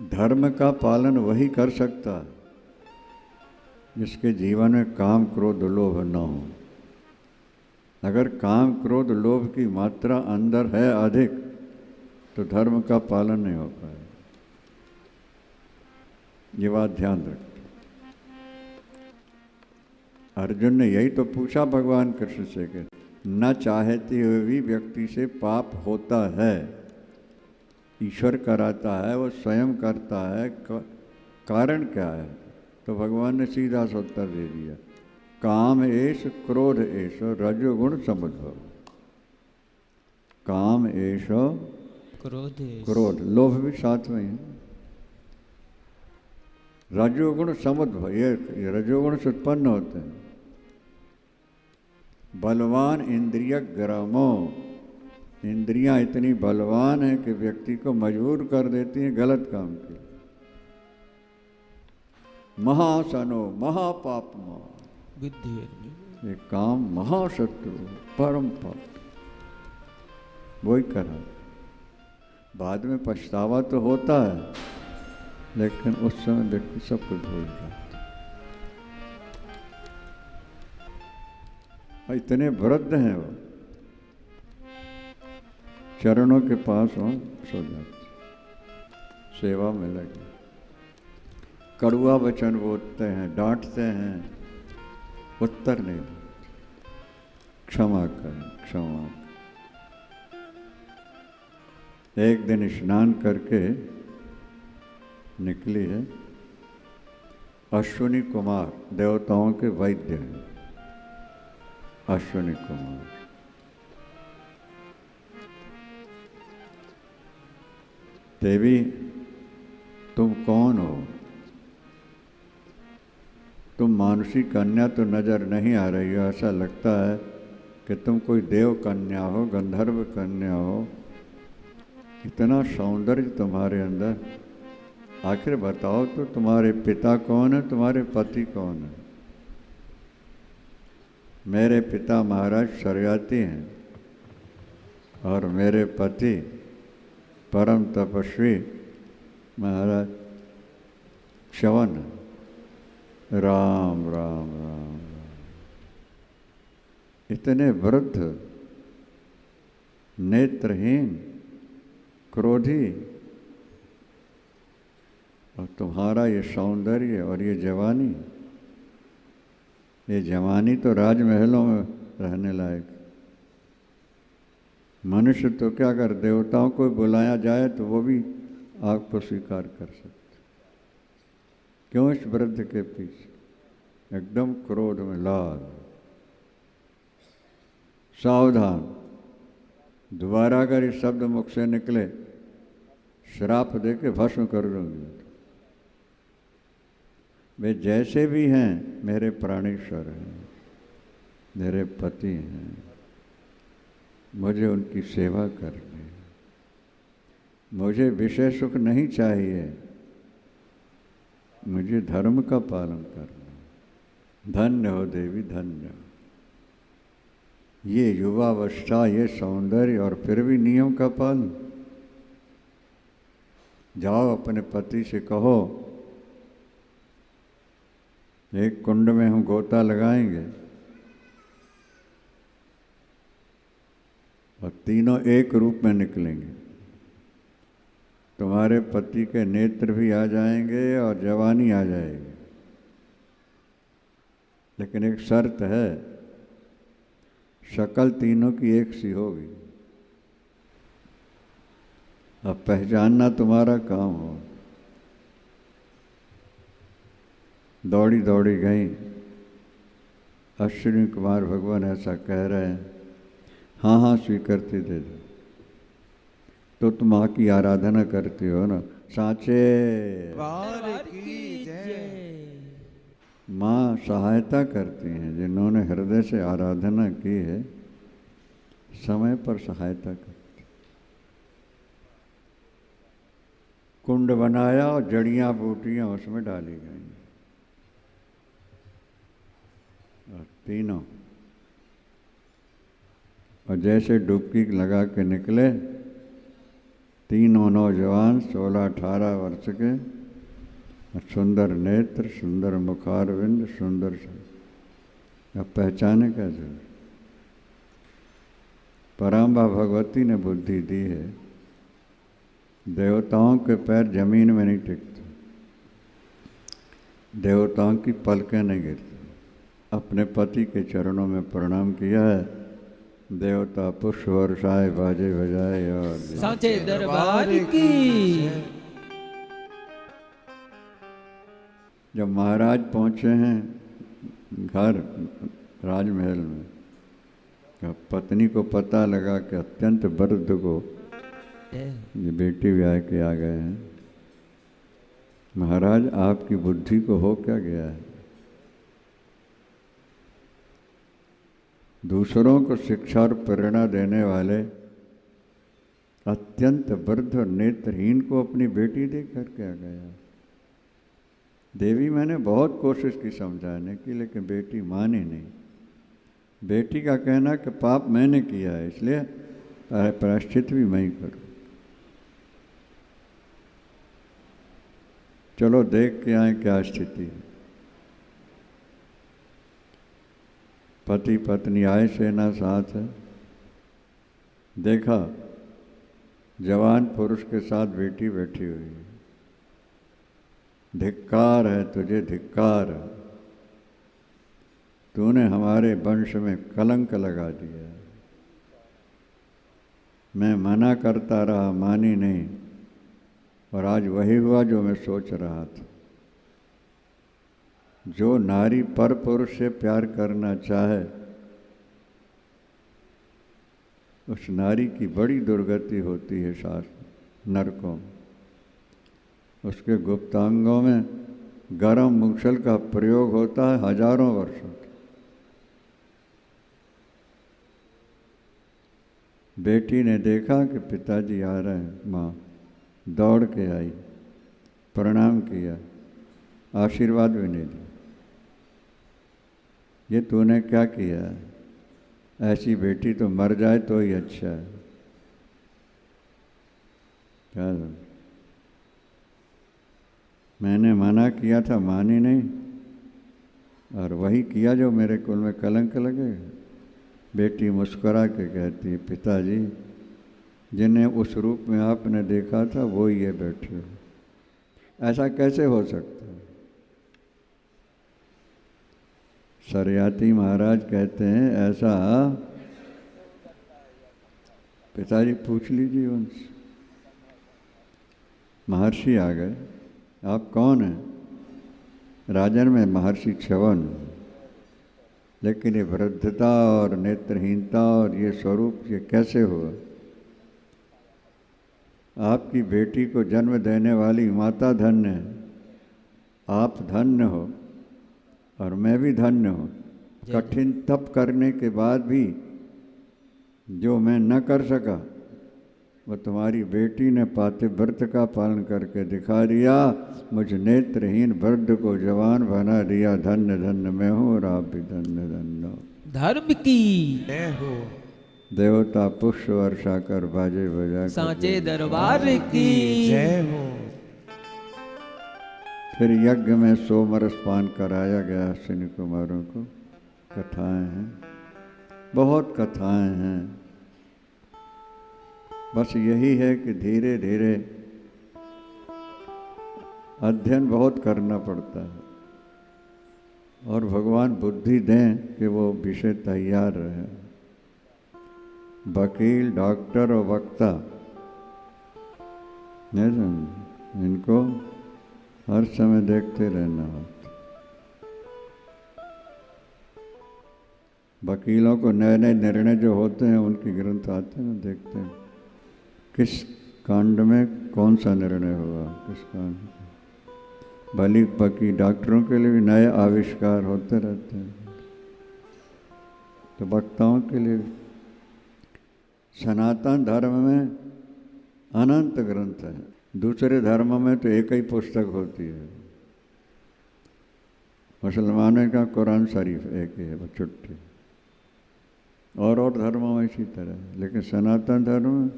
धर्म का पालन वही कर सकता है जिसके जीवन में काम क्रोध लोभ न हो। अगर काम क्रोध लोभ की मात्रा अंदर है अधिक तो धर्म का पालन नहीं हो पाएगा। ये बात ध्यान रखते। अर्जुन ने यही तो पूछा भगवान कृष्ण से कि न चाहते हुए भी व्यक्ति से पाप होता है, ईश्वर कराता है, वो स्वयं करता है, कारण क्या है? तो भगवान ने सीधा सा उत्तर दे दिया, काम एष क्रोध एष रजोगुण समुद्भव। काम एष क्रोध, लोभ भी साथ में है। रजोगुण समुद्भव, ये रजोगुण से उत्पन्न होते हैं। बलवान इंद्रिय ग्रामो, इंद्रियां इतनी बलवान है कि व्यक्ति को मजबूर कर देती हैं गलत काम के। महासनो महापापमा, ये काम महाशत्रु, परम पाप, वही करा। बाद में पछतावा तो होता है, लेकिन उस समय व्यक्ति सब कुछ भूल जाता। इतने वृद्ध हैं वो, चरणों के पास हो सो जाते, सेवा में लगे। कड़ुआ वचन बोलते हैं, डांटते हैं, उत्तर नहीं देते। क्षमा करें, क्षमा। एक दिन स्नान करके निकली है, अश्विनी कुमार देवताओं के वैद्य हैं, अश्विनी कुमार। देवी तुम कौन हो? तुम मानुषी कन्या तो नजर नहीं आ रही हो, ऐसा लगता है कि तुम कोई देव कन्या हो, गंधर्व कन्या हो। इतना सौंदर्य तुम्हारे अंदर, आखिर बताओ तो तुम्हारे पिता कौन है, तुम्हारे पति कौन है? मेरे पिता महाराज शर्याती हैं और मेरे पति परम तपस्वी महाराज च्यवन। राम राम राम। इतने वृद्ध, नेत्रहीन, क्रोधी, और तुम्हारा ये सौंदर्य और ये जवानी। ये जवानी तो राजमहलों में रहने लायक। मनुष्य तो क्या कर, देवताओं को बुलाया जाए तो वो भी आपको स्वीकार कर सकते। क्यों इस वृद्ध के पीछे? एकदम क्रोध में लाल। सावधान, दोबारा अगर इस शब्द मुख से निकले, श्राप दे के भस्म कर दूंगी। वे जैसे भी हैं मेरे प्राणेश्वर हैं, मेरे पति हैं, मुझे उनकी सेवा करनी है। मुझे विषय सुख नहीं चाहिए, मुझे धर्म का पालन करना। धन्य हो देवी, धन्य। ये युवावस्था, ये सौंदर्य, और फिर भी नियम का पालन। जाओ अपने पति से कहो एक कुंड में हम गोता लगाएंगे और तीनों एक रूप में निकलेंगे। तुम्हारे पति के नेत्र भी आ जाएंगे और जवानी आ जाएगी, लेकिन एक शर्त है, शक्ल तीनों की एक सी होगी। अब पहचानना तुम्हारा काम हो। दौड़ी दौड़ी गई, अश्विनी कुमार भगवान ऐसा कह रहे हैं, हाँ हाँ स्वीकृति दे दो। तो तुम माँ की आराधना करती हो ना, साचे द्वार की जय। माँ सहायता करती हैं, जिन्होंने हृदय से आराधना की है समय पर सहायता करती। कुंड बनाया और जड़ियाँ बूटियाँ उसमें डाली गई, और तीनों, और जैसे डुबकी लगा के निकले, तीनों नौजवान 16-18 वर्ष के, सुंदर नेत्र, सुंदर मुखारविंद, सुंदर अब पहचाने का जरूर। पराम्बा भगवती ने बुद्धि दी है, देवताओं के पैर जमीन में नहीं टिकते, देवताओं की पलकें नहीं गिरती। अपने पति के चरणों में प्रणाम किया है, देवता पुष्प वर्षाए बाजे बजाए और साचे दरबार की। जब महाराज पहुँचे हैं घर राजमहल में, तो पत्नी को पता लगा कि अत्यंत वृद्ध को ये बेटी ब्याह के आ गए हैं। महाराज आपकी बुद्धि को हो क्या गया है? दूसरों को शिक्षा और प्रेरणा देने वाले अत्यंत वृद्ध और नेत्रहीन को अपनी बेटी दे करके आ गया। देवी मैंने बहुत कोशिश की समझाने की, लेकिन बेटी मानी नहीं। बेटी का कहना कि पाप मैंने किया है, इसलिए प्रायश्चित भी मैं ही करूँ। चलो देख के आए क्या स्थिति है। पति पत्नी आए, सेना साथ है। देखा जवान पुरुष के साथ बेटी बैठी हुई है। धिक्कार है तुझे, धिक्कार है, तूने हमारे वंश में कलंक लगा दिया। मैं मना करता रहा, मानी नहीं, और आज वही हुआ जो मैं सोच रहा था। जो नारी पर पुरुष से प्यार करना चाहे, उस नारी की बड़ी दुर्गति होती है शास्त्र नरकों में। उसके गुप्तांगों में गरम मूसल का प्रयोग होता है हजारों वर्षों तक। बेटी ने देखा कि पिताजी आ रहे हैं, माँ दौड़ के आई, प्रणाम किया, आशीर्वाद भी नहीं दिया। ये तूने क्या किया है? ऐसी बेटी तो मर जाए तो ही अच्छा है। क्या मैंने मना किया था, मानी नहीं, और वही किया जो मेरे कुल में कलंक लगेगा। बेटी मुस्कुरा के कहती है, पिताजी जिन्हें उस रूप में आपने देखा था वो ये बैठे हो, ऐसा कैसे हो सकता है? सरयाती महाराज कहते हैं ऐसा। पिताजी पूछ लीजिए उनसे। महर्षि आ गए, आप कौन हैं? राजन में महर्षि च्यवन। लेकिन ये वृद्धता और नेत्रहीनता और ये स्वरूप ये कैसे हुआ? आपकी बेटी को जन्म देने वाली माता धन्य है, आप धन्य हो और मैं भी धन्य हूँ। कठिन तप करने के बाद भी जो मैं न कर सका वो तुम्हारी बेटी ने पातिव्रत का पालन करके दिखा दिया। मुझ नेत्रहीन वृद्ध को जवान बना दिया। धन्य धन्य मैं हूँ और आप भी धन्य धन्य हो। धर्म की जय हो। देवता पुष्प वर्षा कर बाजे बजा कर सांचे दरबार की जय हो। फिर यज्ञ में सोमरस पान कराया गया अश्विनी कुमारों को। कथाएं हैं, बहुत कथाएं हैं। बस यही है कि धीरे धीरे अध्ययन बहुत करना पड़ता है और भगवान बुद्धि दें कि वो विषय तैयार रहे। वकील, डॉक्टर और वक्ता नहीं समझे, इनको हर समय देखते रहना होता। वकीलों को नए नए निर्णय जो होते हैं उनके ग्रंथ आते हैं, देखते हैं किस कांड में कौन सा निर्णय हुआ, किस कांड में। भली बाकी डॉक्टरों के लिए भी नए आविष्कार होते रहते हैं, तो वक्ताओं के लिए भी। सनातन धर्म में अनंत ग्रंथ है, दूसरे धर्मों में तो एक ही पुस्तक होती है। मुसलमानों का कुरान शरीफ एक ही है, वो छुट्टी। और धर्मों में इसी तरह है, लेकिन सनातन धर्म में।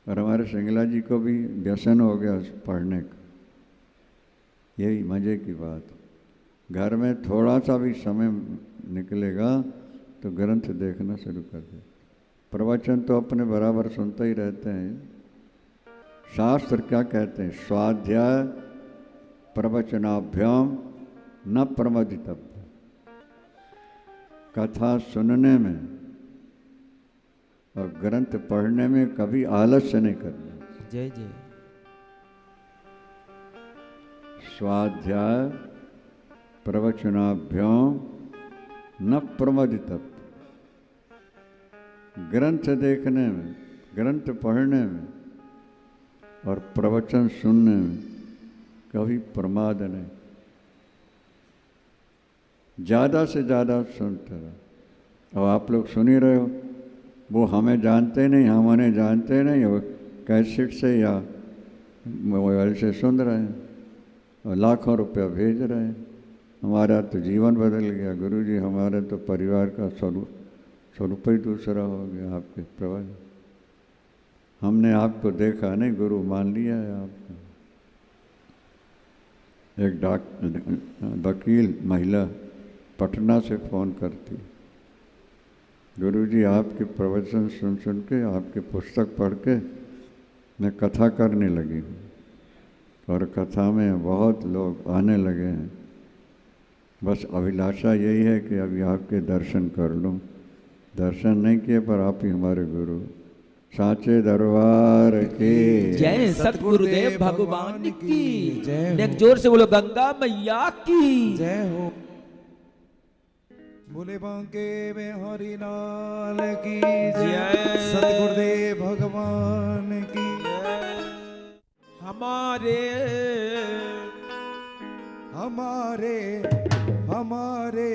और हमारे सिंगला जी को भी व्यसन हो गया पढ़ने का। यही मज़े की बात, घर में थोड़ा सा भी समय निकलेगा तो ग्रंथ देखना शुरू कर दे। प्रवचन तो अपने बराबर सुनते ही रहते हैं। शास्त्र क्या कहते हैं? स्वाध्याय प्रवचनाभ्याम न प्रमदितव्य। कथा सुनने में और ग्रंथ पढ़ने में कभी आलस्य नहीं करना। जय जय। स्वाध्याय प्रवचनाभ्याम न प्रमदितव्य। ग्रंथ देखने में, ग्रंथ पढ़ने में और प्रवचन सुनने में कभी प्रमाद नहीं। ज़्यादा से ज़्यादा सुनते रहो। और आप लोग सुन ही रहे हो, वो हमें जानते नहीं, हम उन्हें जानते नहीं, वो कैसेट से या मोबाइल से सुन रहे हैं और लाखों रुपया भेज रहे हैं। हमारा तो जीवन बदल गया गुरुजी, हमारे तो परिवार का स्वरूप ही दूसरा हो गया आपके प्रभाव। हमने आपको देखा नहीं, गुरु मान लिया है आपको। एक वकील महिला पटना से फ़ोन करती, गुरुजी आपके प्रवचन सुन सुन के, आपके पुस्तक पढ़ के मैं कथा करने लगी हूँ और कथा में बहुत लोग आने लगे हैं। बस अभिलाषा यही है कि अभी आपके दर्शन कर लूँ। दर्शन नहीं किए पर आप ही हमारे गुरु। सांचे दरबार के जय। सतगुरुदेव भगवान की जय। एक जोर से बोलो गंगा मैया की जय हो। बोले बांके में हरि लाल की जय। सतगुरुदेव भगवान की हमारे हमारे हमारे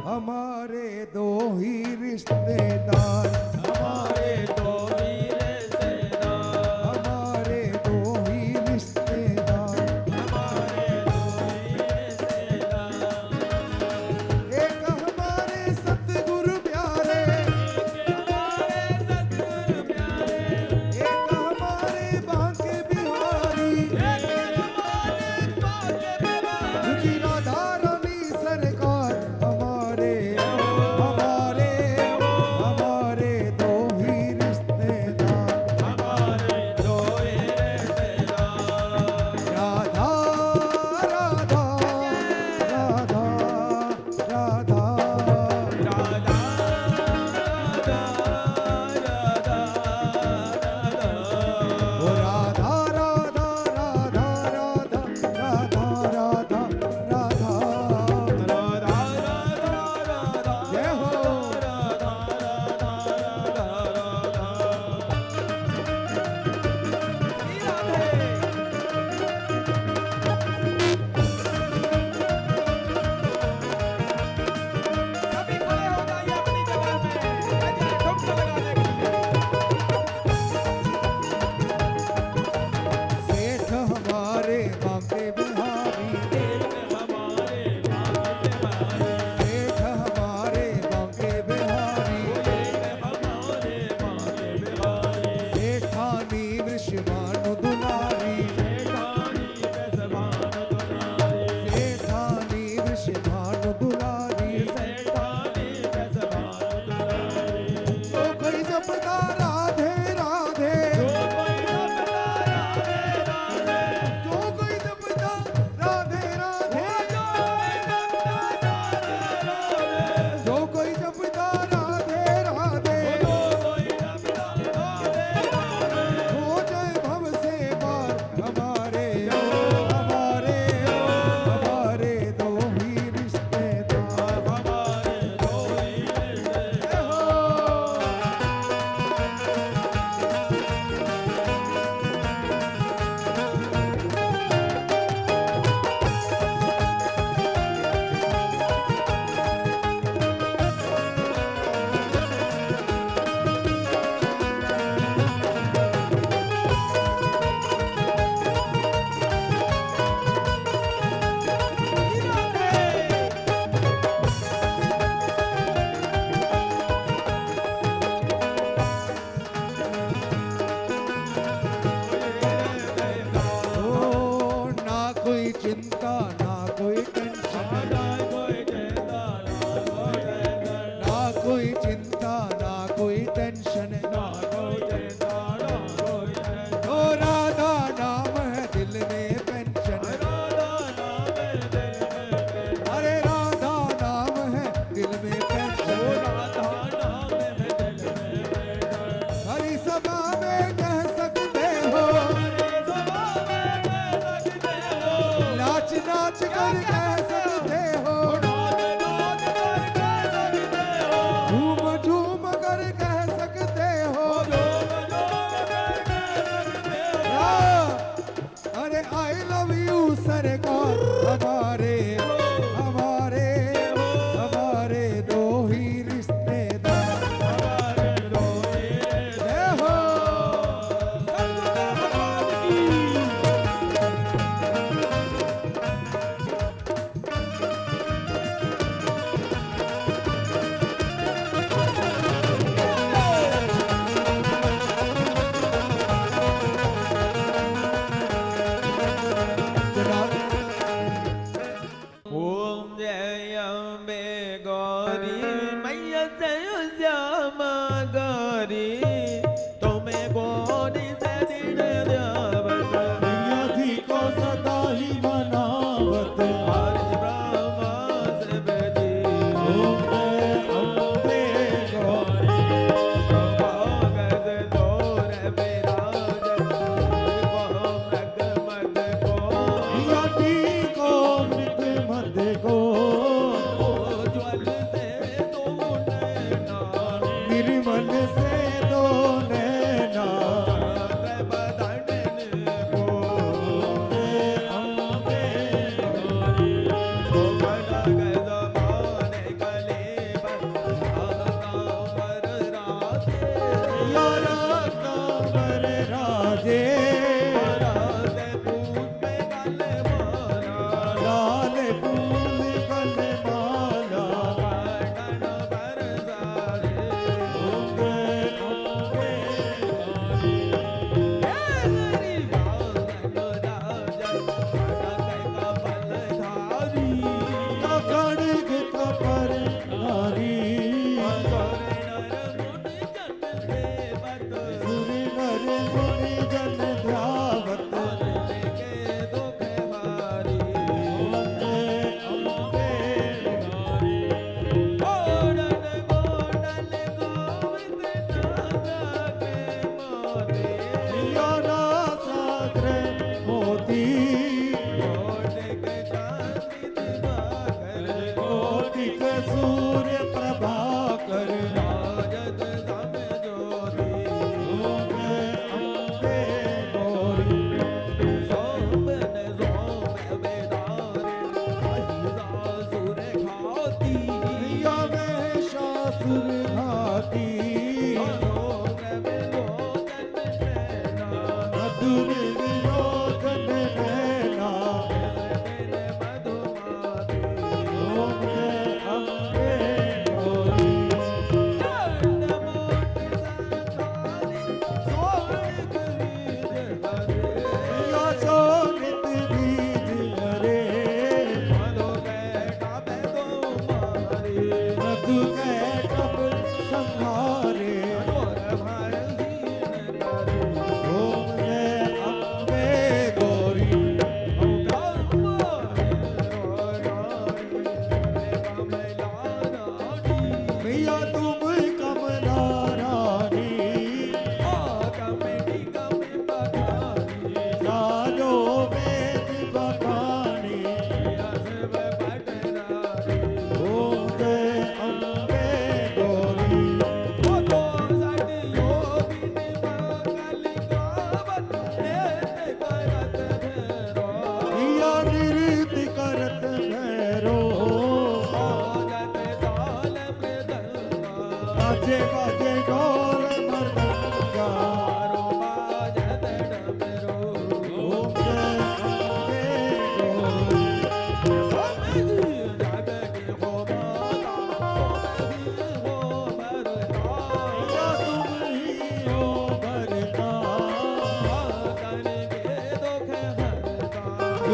हमारे दो ही रिश्तेदार, हमारे दो ही रिश्तेदार, हमारे दो ही रिश्तेदार, हमारे दो ही रिश्तेदार। एक हमारे सतगुरु प्यारे, हमारे सतगुरु प्यारे, एक हमारे बांके बिहारी, हमारे बांके बिहारी। जी राधा रानी सरकार। हमारे हमारे हमारे वृषभानु दुलारी सेठानी वृषभानु दुलारी सेठानी वृषभानु दुलारी सेठानी वृषभानु दुलारी तो कोई जपता राधे राधे जो कोई जपता राधे राधे जो कोई जपता राधे राधे जो कोई जपता राधे राधे हो जाए भव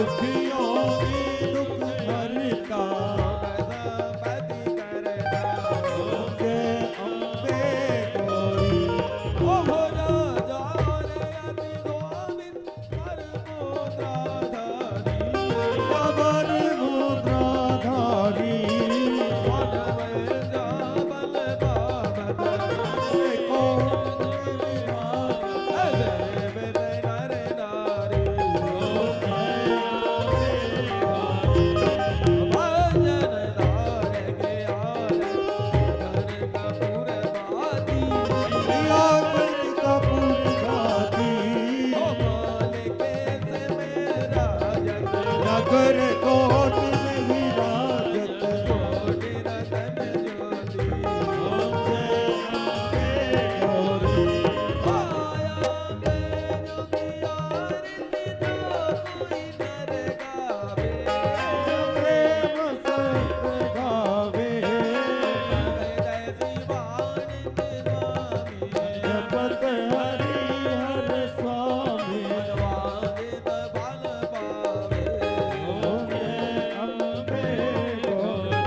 दुखियों में दुख हरता गणपति करता जय अम्बे गौरी ओह राजा रे अति गोविंद परमोदाधारी अवर मुद्राधारी वनमय जाबल बाबत कौन विराज अजय विनय नर नारी भजन दार के आर घर कपूर बाती कपूर गाती ओ मालिक से मेरा जग नगर कोट में विराजत कोटि रतन ज्योति आया मैं जो प्यार पिता कोई नर गावे प्रेम से गावे जगत जपत हरि हर स्वामी वादित बल पावे ओम जय अम्बे गौरी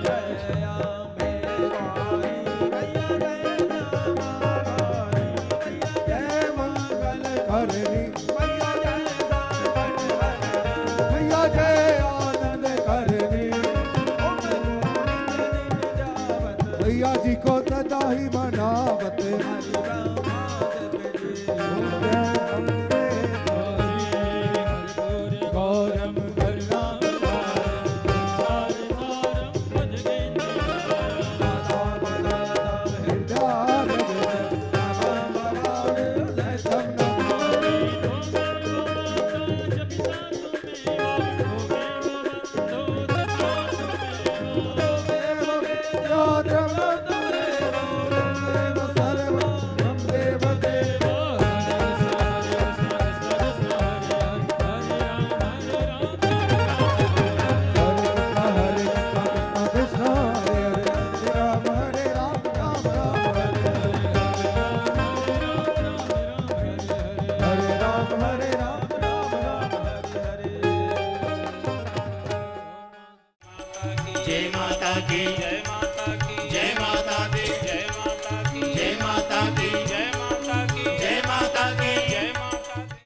जय अम्बे वाणी मैया जय रामानी मैया जय मंगल करनी मैया जय संकट हरणी मैया जय आनंद करनी ओम गोविंद दिन जावत भैया जी को सदा ही मनावत हरि रामाद पेरी ओम जय अम्बे गौरी गौरम करुणा जय माता की जय माता की